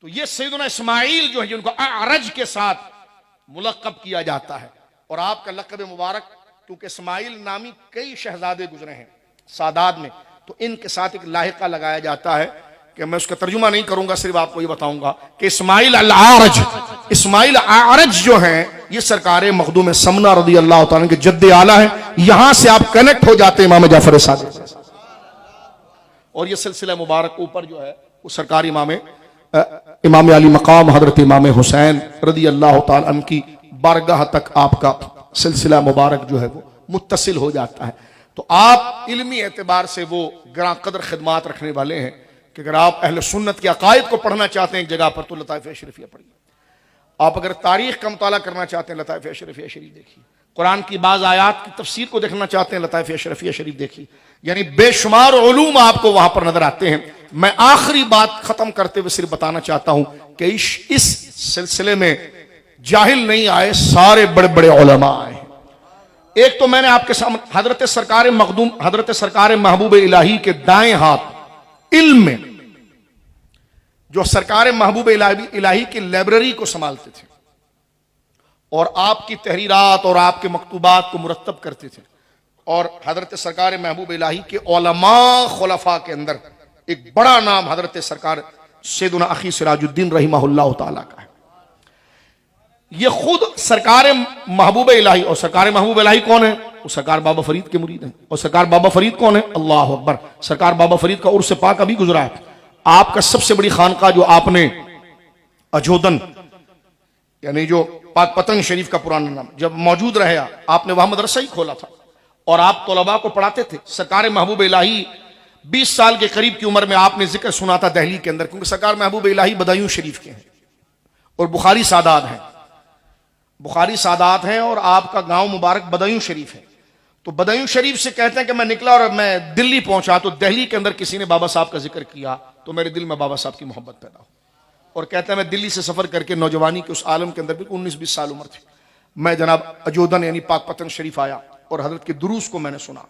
Speaker 1: तो ये सैयदना इस्माइल जो है जिनको अरज के साथ मुलक्कब किया जाता है। और आपका लक़ब मुबारक, क्योंकि इस्माइल नामी कई शहजादे गुजरे हैं सादात में, तो इनके साथ एक लाहिका लगाया जाता है कि मैं उसका तर्जुमा नहीं करूंगा, सिर्फ आपको ये बताऊंगा कि इस्माइल अल-आरज, इस्माइल आरज जो है ये सरकार मखदूम समना रदी अल्लाह तआला के जद्दे आला है। यहां से आप कनेक्ट हो जाते हैं इमाम जाफर सादिक, और ये सिलसिला मुबारक ऊपर जो है वो सरकार इमाम अली मकाम हजरत इमाम हुसैन रदी अल्लाह तआला अन्हु की बारगाह तक आपका सिलसिला मुबारक जो है वो मुत्तसिल हो जाता है। तो आप इल्मी एतबार से वो ग्रां कदर खिदमात रखने वाले हैं कि अगर आप अहले सुन्नत के अकायद को पढ़ना चाहते हैं एक जगह पर तो लताइफ अशरफिया पढ़िए। आप अगर तारीख का मुताला करना चाहते हैं लताइफ अशरफिया शरीफ देखिए। कुरान की बाज़ आयात की तफसीर को देखना चाहते हैं लताइफ अशरफिया शरीफ देखिए। यानी बेशुमार उलूम आपको वहां पर नजर आते हैं। मैं आखिरी बात खत्म करते हुए सिर्फ बताना चाहता हूं कि इस सिलसिले में जाहिल नहीं आए, सारे बड़े बड़े उलमा आए। एक तो मैंने आपके सामने हजरत सरकार मखदूम, हजरत सरकार महबूब इलाही के दाएं हाथ इल्म में जो सरकार महबूब इलाही की लाइब्रेरी को संभालते थे और आपकी तहरीरात और आपके मकतूबात को मुरत्तब करते थे, और हजरत सरकार महबूब इलाही के उलमा खुलफा के अंदर एक बड़ा नाम हजरत सरकार सैयदना अखी सिराजुद्दीन रहिमहुल्लाह ताला का है। ये खुद सरकार महबूब इलाही, और सरकार महबूब इलाही कौन है? वो सरकार बाबा फरीद के मुरीद हैं। और सरकार बाबा फरीद कौन है? अल्लाह अकबर। सरकार बाबा फरीद का उर्स पाक अभी गुजरा है। आपका सबसे बड़ी खानका जो आपने अजोदन यानी जो पाक पतंग शरीफ का पुराना नाम जब मौजूद रहे, आपने वहां मदरसा ही खोला था और आप तलबा को पढ़ाते थे। सरकार महबूब इलाही 20 साल के करीब की उम्र में आपने जिक्र सुना था दिल्ली के अंदर, क्योंकि सरकार महबूब इलाही बदायूं शरीफ के हैं और बुखारी सादात हैं, बुखारी सादात हैं, और आपका गांव मुबारक बदायूं शरीफ है। तो बदायूं शरीफ से कहते हैं कि मैं निकला और मैं दिल्ली पहुंचा, तो दिल्ली के अंदर किसी ने बाबा साहब का जिक्र किया तो मेरे दिल में बाबा साहब की मोहब्बत पैदा हो। और कहता है मैं दिल्ली से सफर करके नौजवानी के उस आलम के अंदर भी 19-20 साल उम्र थी, मैं जनाब अजोदन यानी पाक पतंग शरीफ आया और हजरत के दुरूस को मैंने सुना।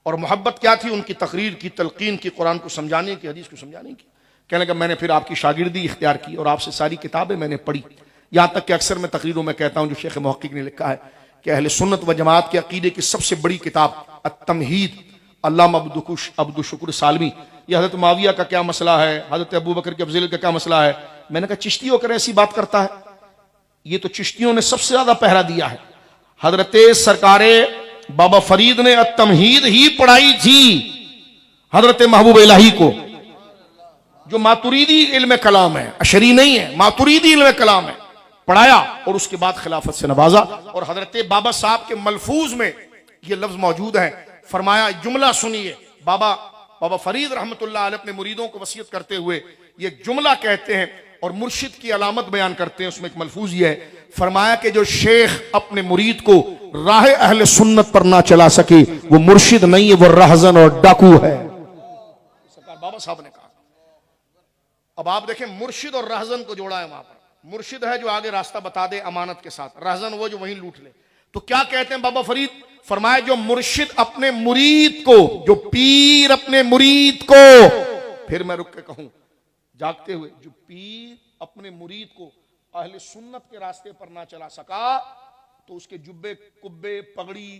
Speaker 1: और मोहब्बत क्या थी? उनकी तकरीर की, तलकीन की, कुरान को समझाने की, हदीस को समझाने की। कहने का मैंने फिर आपकी शागिर्दी इख्तियार की और आपसे सारी किताबें मैंने पढ़ी। यहां तक कि अक्सर मैं तकरीरों में कहता हूं जो शेख मुहक्किक ने लिखा है कि अहले सुन्नत व जमात के अकीदे की सबसे बड़ी किताब अत-तमहीद अल्लामा अब्दुल शुक्र सालमी, यह हजरत माविया का क्या मसला है, हजरत अबू बकर के अफजल का क्या मसला है। मैंने कहा चिश्तियों कर ऐसी बात करता है? ये तो चिश्तियों ने सबसे ज्यादा पहरा दिया है। हजरत सरकारे बाबा फरीद ने अत-तमहीद ही पढ़ाई थी हजरत महबूब इलाही को, जो मातुरीदी इल्म कलाम है, अशरी नहीं है, मातुरीदी इल्म कलाम है, पढ़ाया और उसके बाद खिलाफत से नवाजा। और हजरत बाबा साहब के मलफूज में ये लफ्ज मौजूद है, फरमाया जुमला सुनिए। बाबा फरीद रहमतुल्लाह अलैह अपने मुरीदों को वसीयत करते हुए ये जुमला कहते हैं और मुर्शिद की अलामत बयान करते हैं। उसमें एक मलफूज ये है, फरमाया कि जो शेख अपने मुरीद को राह अहले सुन्नत पर ना चला सके वो मुर्शिद नहीं है, वो रहजन और डाकू है। सरकार बाबा साहब ने कहा। अब आप देखें मुर्शिद और रहजन को जोड़ा है वहां पर। मुर्शिद है जो आगे रास्ता बता दे अमानत के साथ, रहजन वो जो वहीं लूट ले। तो क्या कहते हैं बाबा फरीद? फरमाया जो मुर्शिद अपने मुरीद को, जो पीर अपने मुरीद को, फिर मैं रुक के कहूं जागते हुए, जो पीर अपने मुरीद को अहले सुन्नत के रास्ते पर ना चला सका तो उसके जुब्बे कुब्बे पगड़ी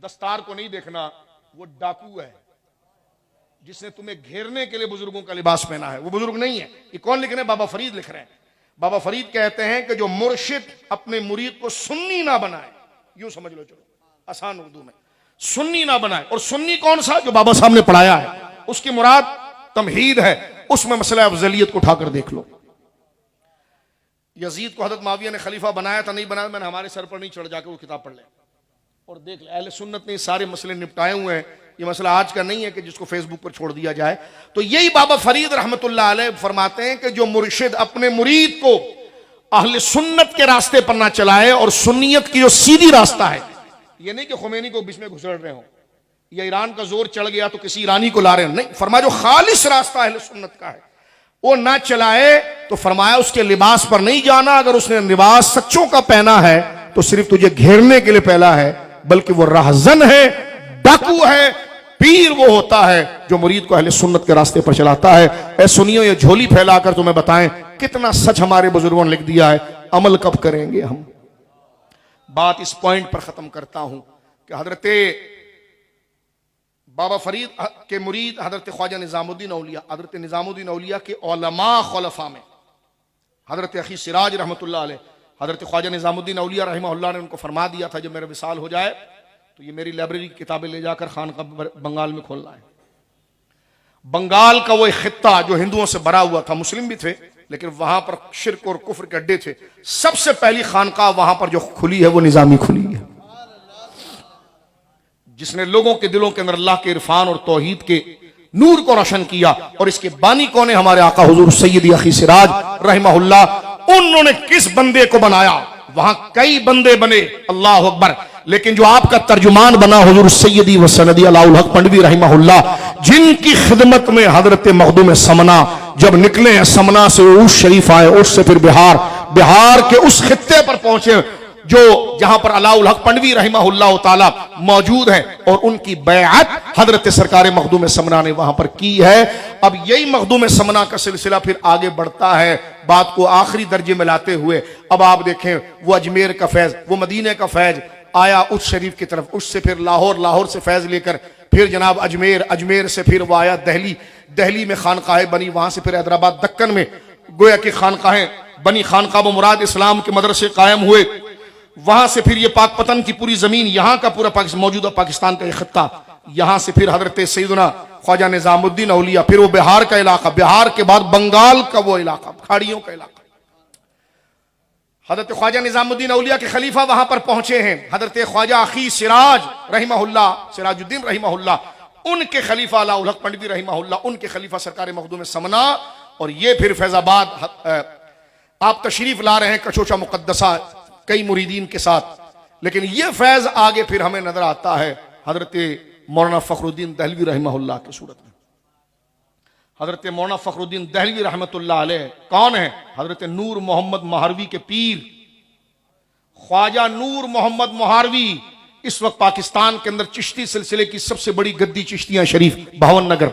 Speaker 1: दस्तार को नहीं देखना, वो डाकू है। जिसने तुम्हें घेरने के लिए बुजुर्गों का लिबास पहना है वो बुजुर्ग नहीं है। ये कौन लिख रहे हैं? बाबा फरीद लिख रहे हैं। बाबा फरीद कहते हैं कि जो मुर्शिद अपने मुरीद को सुन्नी ना बनाए, यूं समझ लो, चलो आसान उर्दू में, सुन्नी ना बनाए। और सुन्नी कौन सा? जो बाबा साहब ने पढ़ाया है, उसकी मुराद तमहीद है, उसमें मसला अफजलियत को उठाकर देख लो। यजीद को हजरत माविया ने खलीफा बनाया था, नहीं बनाया, मैंने हमारे सर पर नहीं चढ़, जाकर वो किताब पढ़ ले और देख ले। अहले सुन्नत ने सारे मसले निपटाए हुए हैं। ये मसला आज का नहीं है कि जिसको फेसबुक पर छोड़ दिया जाए। तो यही बाबा फरीद रहमतुल्लाह अलैह फरमाते हैं कि जो मुर्शिद अपने मुरीद को अहले सुन्नत के रास्ते पर ना चलाए, और सुन्नियत की जो सीधी रास्ता है, ये नहीं कि खुमैनी को बीच में घुसड़ रहे हो, या ईरान का जोर चढ़ गया तो किसी ईरानी को ला रहे हैं, नहीं, फरमाया जो खालिस रास्ता अहले सुन्नत का है वो ना चलाए। तो फरमाया उसके लिबास पर नहीं जाना, अगर उसने लिबास सच्चों का पहना है तो सिर्फ तुझे घेरने के लिए पहना है, बल्कि वो राहजन है, डाकू है, पीर वो होता है जो मुरीद को अहले सुन्नत के रास्ते पर चलाता है। ऐ सुनियो, ये झोली फैलाकर तुम्हें बताएं कितना सच हमारे बुजुर्गों ने लिख दिया है, अमल कब करेंगे हम। बात इस पॉइंट पर खत्म करता हूं कि हजरते बाबा फरीद के मुरीद हजरत ख्वाजा निजामुद्दीन औलिया, हजरत निजामुद्दीन औलिया के उलमा खुलफा में हजरत अखी सिराज रहमतुल्लाह अलैह, हजरत ख्वाजा निजामुद्दीन औलिया रहमहुल्लाह ने उनको फरमा दिया था जब मेरा विसाल हो जाए तो ये मेरी लाइब्रेरी की किताबें ले जाकर खानका बंगाल में खोलना है। बंगाल का वो एक खित्ता जो हिंदुओं से भरा हुआ था, मुस्लिम भी थे लेकिन वहां पर शिर्क और कुफ्र के अड्डे थे, सबसे पहली खानका वहां पर जो खुली है वो निजामी खुली है, जिसने लोगों के दिलों के अंदर अल्लाह के इरफान और तौहीद के नूर को रोशन किया। और इसके बानी कौन है? हमारे आका हुजूर सैयदी अखी सिराज रहमहुल्लाह। उन्होंने किस बंदे को बनाया? वहां कई बंदे बने, अल्लाह अकबर, लेकिन जो आपका तर्जुमान बना हुजूर सैयदी व सनदी अलाउल हक पंडवी रहमहुल्लाह, जिनकी खिदमत में हजरत मखदूम समना जब निकले हैं, समना से उस शरीफ आए, उससे फिर बिहार, बिहार के उस खित्ते पर पहुंचे जो जहां पर अलाउल हक पंडवी रहमहुल्लाह ताला मौजूद है, और उनकी बैअत हजरत सरकार मखदूम समना ने वहां पर की है। अब यही मखदूम समना का सिलसिला फिर आगे बढ़ता है, बात को आखिरी दर्जे में लाते हुए। अब आप देखें, वो अजमेर का फैज, वो मदीने का फैज आया उस शरीफ की तरफ, उससे फिर लाहौर, लाहौर से फैज लेकर फिर जनाब अजमेर, अजमेर से फिर वो आया दिल्ली, दिल्ली में खानकाहें बनी, वहां से फिर हैदराबाद दक्कन में गोया की खानकाहें बनी, खानकाह मुराद इस्लाम के मदरसे कायम हुए। वहां से फिर ये पाकपतन की पूरी जमीन, यहां का पूरा मौजूदा पाकिस्तान का ये खत्ता, यहां से फिर हजरत सैयदना ख्वाजा निजामुद्दीन औलिया, फिर वो बिहार का इलाका, बिहार के बाद बंगाल का वो इलाका, खाड़ियों का इलाका। हजरत ख्वाजा निजामुद्दीन औलिया के खलीफा वहां पर पहुंचे हैं, हजरत ख्वाजा अखी सिराज रहमहुल्लाह, सिराजुद्दीन रहमहुल्लाह, उनके खलीफा अलाउल हक पंडवी रहमहुल्लाह, उनके खलीफा सरकार मखदूम समना। और ये फिर फैजाबाद आप तशरीफ ला रहे हैं कचोचा मुकद्दसा कई मुरीदीन के साथ, लेकिन ये फैज आगे फिर हमें नजर आता है हजरत मौलाना फखरुद्दीन दहलवी रहमहुल्लाह की सूरत में। हजरत मौलाना फखरुद्दीन दहलवी रहमतुल्लाह अलैह कौन है? हजरत नूर मोहम्मद महारवी के पीर, ख्वाजा नूर मोहम्मद महारवी। इस वक्त पाकिस्तान के अंदर चिश्ती सिलसिले की सबसे बड़ी गद्दी चिश्तियां शरीफ भावन नगर।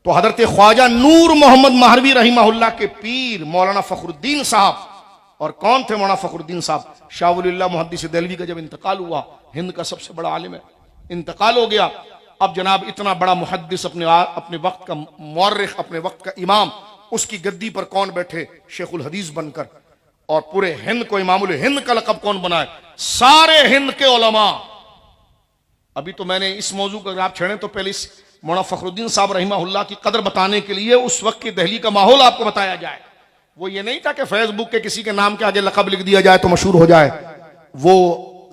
Speaker 1: तो हजरत ख्वाजा नूर मोहम्मद महारवी रहमहुल्लाह के पीर मौलाना फखरुद्दीन साहब, और कौन थे मौलाना फखरुद्दीन साहब? शाह वलीउल्लाह मुहद्दिस देहलवी का जब इंतकाल हुआ, हिंद का सबसे बड़ा आलिम है, इंतकाल हो गया। अब जनाब इतना बड़ा मुहद्दिस, अपने वक्त का मुअर्रिख, अपने वक्त का इमाम, उसकी गद्दी पर कौन बैठे? शेखुल हदीस बनकर। और पूरे हिंद को इमामुल हिंद का लक़ब कौन बनाए? सारे हिंद के उलमा। अभी तो मैंने इस मौजू को अगर आप छेड़ें तो पहले इस मौलाना फखरुद्दीन साहब रहमहुल्लाह की कदर बताने के लिए उस वक्त की दिल्ली का माहौल आपको बताया जाए। वो ये नहीं था कि फेसबुक के किसी के नाम के आगे लक़ब लिख दिया जाए तो मशहूर हो जाए। वो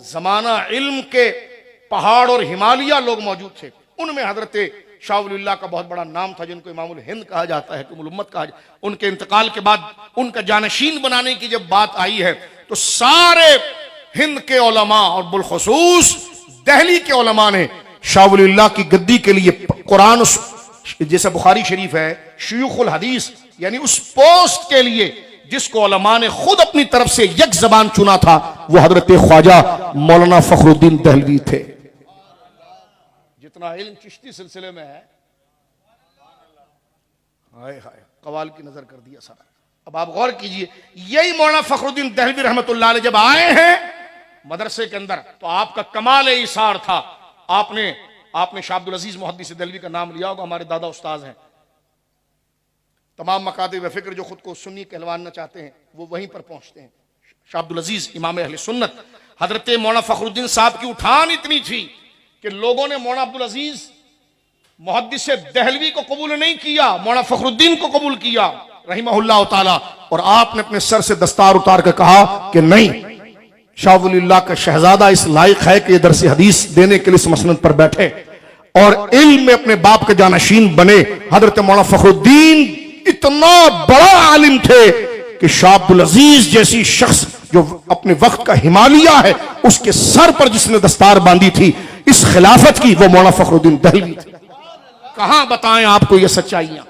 Speaker 1: जमाना इल्म के पहाड़ और हिमालय लोग मौजूद थे, उनमें हजरत शाह वलीउल्लाह का बहुत बड़ा नाम था, जिनको इमामुल हिंद कहा जाता है, हुकुमुल उम्मत कहा जाता है। उनके इंतकाल के बाद उनका जानशीन बनाने की जब बात आई है तो सारे हिंद के उलमा और बिलखुसूस दिल्ली के उलमा ने शाह वलीउल्लाह की गद्दी के लिए कुरान, जैसे बुखारी शरीफ है, शयूखुल हदीस, यानी उस पोस्ट के लिए जिसको उलमा ने खुद अपनी तरफ से एक जबान चुना था, वो हजरत ख्वाजा मौलाना फखरुद्दीन दहलवी थे। जितना इल्म चिश्ती सिलसिले में है, हाय हाय कवाल की नजर कर दिया सारा। अब आप गौर कीजिए, यही मौलाना फखरुद्दीन दहलवी रहमतुल्लाह अलैह जब आए हैं मदरसे के अंदर तो आपका कमाल इशार था। आपने शाह अब्दुल अजीज मुहद्दिस दहलवी का नाम लिया होगा, हमारे दादा उस्ताद हैं। तमाम मकातिब व फिक्र जो खुद को सुन्नी कहलवाना चाहते हैं वो वहीं पर पहुंचते हैं। शाह अब्दुल अजीज इमाम अहले सुन्नत, हजरत मौलाना फखरुद्दीन साहब की उठान इतनी थी कि लोगों ने मौलाना अब्दुल अजीज मुहद्दिस दहलवी को कबूल नहीं किया, मौलाना फखरुद्दीन को कबूल किया रहिमहुल्लाह ताला। और आपने अपने सर से दस्तार उतार कर कहा कि नहीं, शाह वलीउल्लाह का शहजादा इस लायक है कि दरस हदीस देने के लिए इस मसनद पर बैठे और इल्म में अपने बाप के जानशीन बने। हजरत मौलाना फखरुद्दीन इतना बड़ा आलिम थे कि शाह अब्दुल अजीज जैसी शख्स जो अपने वक्त का हिमालय है, उसके सर पर जिसने दस्तार बांधी थी, इस खिलाफत की, वो मौलाना फखरुद्दीन दहलवी थे। कहां बताएं आपको ये सच्चाइयां।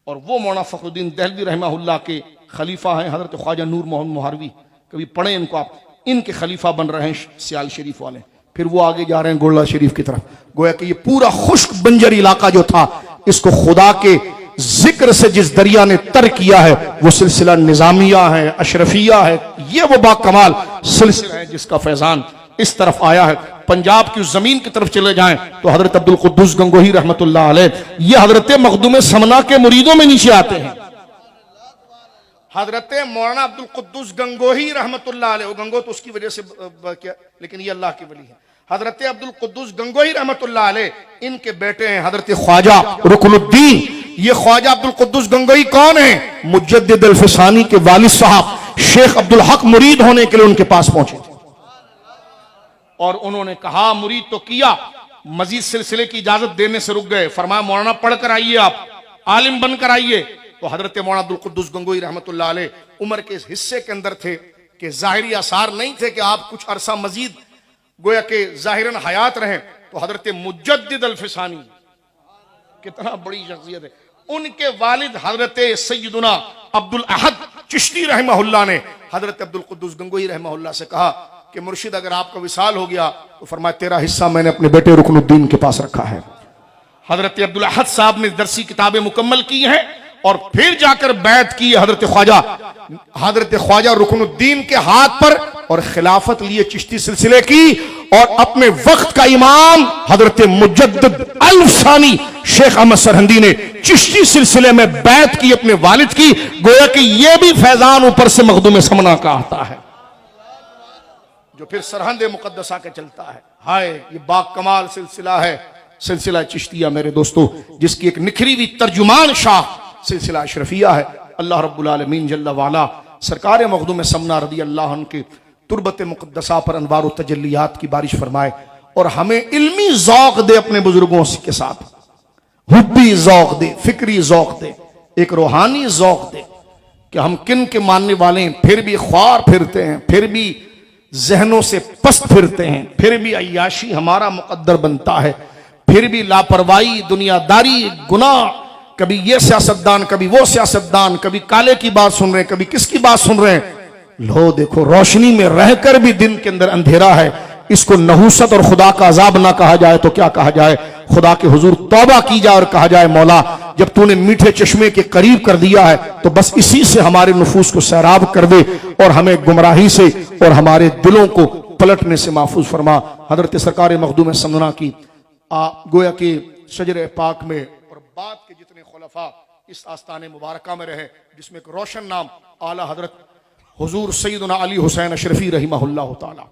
Speaker 1: और वो मौलाना फखरुद्दीन दहलवी रहमहुल्लाह के खलीफा हैं हजरत ख्वाजा नूर मोहम्मद मोहरवी। कभी पढ़े इनको आप, इनके खलीफा बन रहे हैं सियाल शरीफ वाले। फिर वो आगे जा रहे हैं गोला शरीफ की तरफ। गोया कि ये पूरा खुश्क बंजर इलाका जो था, इसको खुदा के जिक्र से जिस दरिया ने तर किया है, वो सिलसिला निजामिया है, अशरफिया है। ये वो बाकमाल सिलसिला है जिसका फैजान इस तरफ आया है। पंजाब की उस जमीन की तरफ चले जाएं तो हजरत अब्दुल कुद्दूस गंगोही रहमतुल्लाह अलैह, ये हजरत मखदूम समना के मुरीदों में नीचे आते हैं। हजरत मौलाना अब्दुल कुद्दूस गंगोही रहमतुल्लाह अलैह, वो गंगो तो उसकी वजह से क्या, लेकिन ये अल्लाह की वली है। हजरत अब्दुल कुद्दूस गंगोही रहमतुल्लाह अलैह, इनके बेटे हैं हजरत ख्वाजा रुकनुद्दीन। ये ख्वाजा अब्दुल कुद्दूस गंगोही कौन है? मुजद्दिद अल-फिसानी के वालिद साहब शेख अब्दुल हक मुरीद होने के लिए उनके पास पहुंचे थे और उन्होंने कहा, मुरीद तो किया, मजीद सिलसिले की इजाजत देने से रुक गए। फरमाया मौलाना पढ़ कर आइए, आप आलिम बनकर आइए। तो हजरत मौलाना अब्दुल कुद्दूस गंगोही रहमतुल्लाह अलैह उम्र के इस हिस्से के अंदर थे कि जाहिरी आसार नहीं थे कि आप कुछ अरसा मजीद गोया के जाहिरन हयात रहें। तो हजरत मुजद्दिद अल-फिसानी, कितना बड़ी शख्सियत है, उनके वालिद हजरत सैयदुना अब्दुल अहद चिश्ती रहमहुल्लाह ने हजरत अब्दुल कुद्दूस गंगोही रहमहुल्लाह से कहा कि मुर्शिद अगर आपका विसाल हो गया तो फरमाया तेरा हिस्सा मैंने अपने बेटे रुकनुद्दीन के पास रखा है। हजरत अब्दुल अहद साहब ने दरसी किताबें मुकम्मल की हैं और फिर जाकर बैत की हजरत ख्वाजा रुकनुद्दीन के हाथ पर और खिलाफत लिए चिश्ती सिलसिले की। और अपने वक्त का इमाम हजरत मुजद्दिद अल-फिसानी शेख अहमद सरहंदी ने चिश्ती सिलसिले में बैत की अपने वालिद की। गोया कि यह भी फैजान ऊपर से मखदूम समना का आता है जो फिर सरहंद मुकद्दसा के चलता है। हाय, ये बाकमाल सिलसिला है, सिलसिला चिश्तिया मेरे दोस्तों, जिसकी एक निखरी हुई तर्जुमान शाह सिलसिला अशरफिया है। अल्लाह रब्बुल आलमीन जल्ला वाला सरकार मखदूम समना रदी अल्लाह अन्हु के तुरबत मुकद्दसा पर अनवार व तजल्लियात की बारिश फरमाए और हमें इल्मी ज़ौक़ दे, अपने बुजुर्गों के साथ हुब्बी ज़ौक़ दे, फिक्री ज़ौक़ दे, एक रूहानी ज़ौक़ दे कि हम किन के मानने वाले हैं, फिर भी ख्वार फिरते हैं, फिर भी जहनों से पस्त फिरते हैं, फिर भी अय्याशी हमारा मुकद्दर बनता है, फिर भी लापरवाही, दुनियादारी, गुनाह, कभी ये सियासतदान, कभी वो सियासतदान, कभी काले की बात सुन रहे हैं, कभी किसकी बात सुन रहे हैं। लो देखो, रोशनी में रहकर भी दिन के अंदर अंधेरा है। इसको नहूसत और खुदा का अजाब ना कहा जाए तो क्या कहा जाए? खुदा के हुजूर तौबा की जाए और कहा जाए, मौला जब तूने मीठे चश्मे के करीब कर दिया है तो बस इसी से हमारे नफूस को सैराब कर दे और हमें गुमराही से और हमारे दिलों को पलटने से महफूज फरमा। हजरत सरकार मखदूम समना की गोया कि शजर पाक में और बाद के जितने खुलफा इस आस्ताने मुबारका में रहे, जिसमें एक रोशन नाम आला हजरत हुजूर सैयदना अली हुसैन अशरफी रहिमहुल्लाह ताला,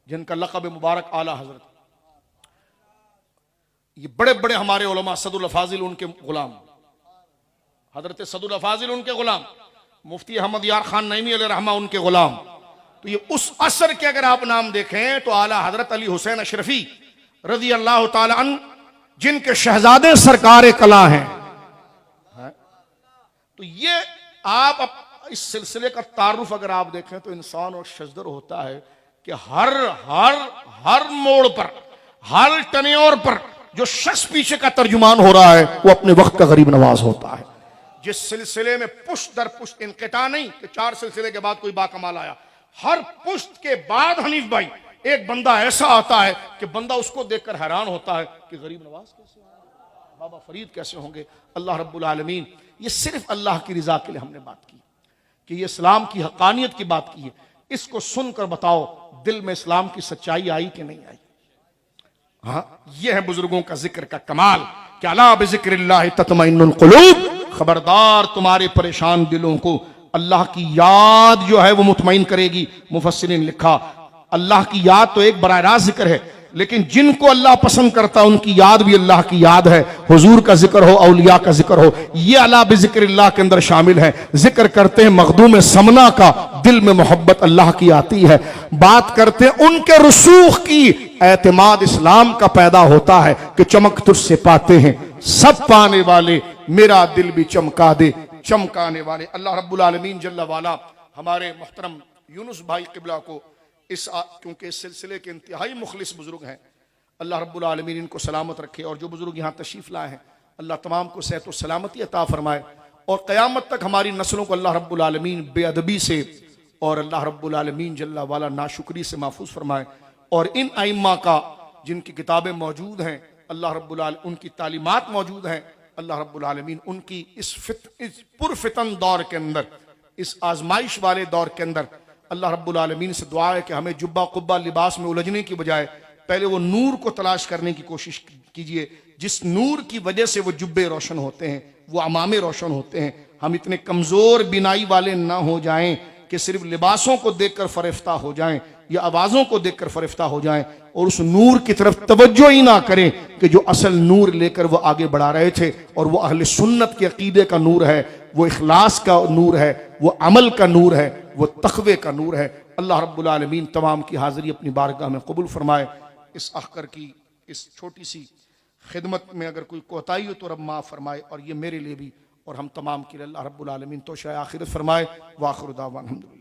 Speaker 1: जिनका लक़ब मुबारक आला हजरत, ये बड़े बड़े हमारे उलमा, सदुल फाजिल उनके गुलाम, हजरत सदुल फाजिल उनके गुलाम, मुफ्ती अहमद यार खान नईमी अलैहि रहमा उनके गुलाम। तो ये उस असर के अगर आप नाम देखें तो आला हजरत अली हुसैन अशरफी रज़ी अल्लाह ताला अन्हु, जिनके शहजादे सरकार कला हैं। तो ये आप इस सिलसिले का तारुफ अगर आप देखें तो इंसान और शजदर होता है कि हर हर हर मोड़ पर, हर टनेओर पर जो शख्स पीछे का तर्जुमान हो रहा है वो अपने वक्त का गरीब नवाज होता है। जिस सिलसिले में पुश्त दर पुश्त इनक़िता नहीं कि 4 सिलसिले के बाद कोई बाकमाल आया, हर पुश्त के बाद हनीफ भाई एक बंदा ऐसा आता है कि बंदा उसको देखकर हैरान होता है कि गरीब नवाज कैसे होंगे, बाबा फरीद कैसे होंगे। अल्लाह रब्बुल आलमीन, ये सिर्फ अल्लाह की रजा के लिए हमने बात की कि ये इस्लाम की हकानियत की बात की है। इसको सुनकर बताओ दिल में इस्लाम की सच्चाई आई कि नहीं आई। हाँ, यह है बुजुर्गों का जिक्र का कमाल कि अला बिज़िक्रिल्लाहि तत्मइन्नुल कुलूब, खबरदार तुम्हारे परेशान दिलों को अल्लाह की याद जो है वो मुतमईन करेगी। मुफस्सिरीन ने लिखा, अल्लाह की याद तो एक बराह रास्त जिक्र है, लेकिन जिनको अल्लाह पसंद करता उनकी याद भी अल्लाह की याद है। हुजूर का जिक्र हो, औलिया का जिक्र हो, ये अला बिज़िक्रिल्लाह के अंदर शामिल है। जिक्र करते हैं मखदूम समना का, दिल में मोहब्बत अल्लाह की आती है। बात करते हैं उनके रसूख की, एतमाद इस्लाम का पैदा होता है कि चमक तुझसे पाते हैं सब पाने वाले, मेरा दिल भी चमका दे चमकाने वाले। अल्लाह रब्बुल आलमीन जल्ला वाला हमारे मुहतरम यूनुस भाई किबला को क्योंकि इस सिलसिले के इंतहाई मुखलिस बुजुर्ग हैं, अल्लाह रब्बुल आलमीन इनको सलामत रखे। और जो बुजुर्ग यहाँ तशरीफ़ लाए हैं, अल्लाह तमाम को सेहत व सलामती अता फरमाए, और क़यामत तक हमारी नस्लों को अल्लाह रब्बुल आलमीन बेअदबी से और अल्लाह रब्बुल आलमीन जल्ला वाला नाशुक्री से महफूज फरमाए। और इन आइम्मा का जिनकी किताबें मौजूद हैं, अल्लाह रब्बुल आलमीन उनकी तालीमात मौजूद हैं, अल्लाह रब्बुल आलमीन उनकी इस पुरफितन दौर के अंदर, इस आजमाइश वाले दौर के अंदर अल्लाह रब्बुल आलमीन से दुआ है कि हमें जुब्बा कुब्बा लिबास में उलझने की बजाय पहले वो नूर को तलाश करने की कोशिश कीजिए, जिस नूर की वजह से वो जुब्बे रोशन होते हैं, वो अमामे रोशन होते हैं। हम इतने कमज़ोर बिनाई वाले ना हो जाएं कि सिर्फ लिबासों को देखकर फरिफ्ता हो जाएं या आवाज़ों को देखकर फरिफ्ता हो जाएं और उस नूर की तरफ तवज्जो ही ना करें कि जो असल नूर लेकर वो आगे बढ़ा रहे थे। और वो अहले सुन्नत के अकीदे का नूर है, वो इखलास का नूर है, वो अमल का नूर है, वो तक़वे का नूर है। अल्लाह रब्बुल आलमीन तमाम की हाज़िरी अपनी बारगाह में कबूल फरमाए। इस अख्तर की इस छोटी सी खिदमत में अगर कोई कोताही हो तो रब माफ़ फरमाए, और ये मेरे लिए भी और हम तमाम के लिए अल्लाह रब्बुल आलमीन तोशा आखिरत फरमाए। व आखिर दावाना अल्हम्दुलिल्लाह।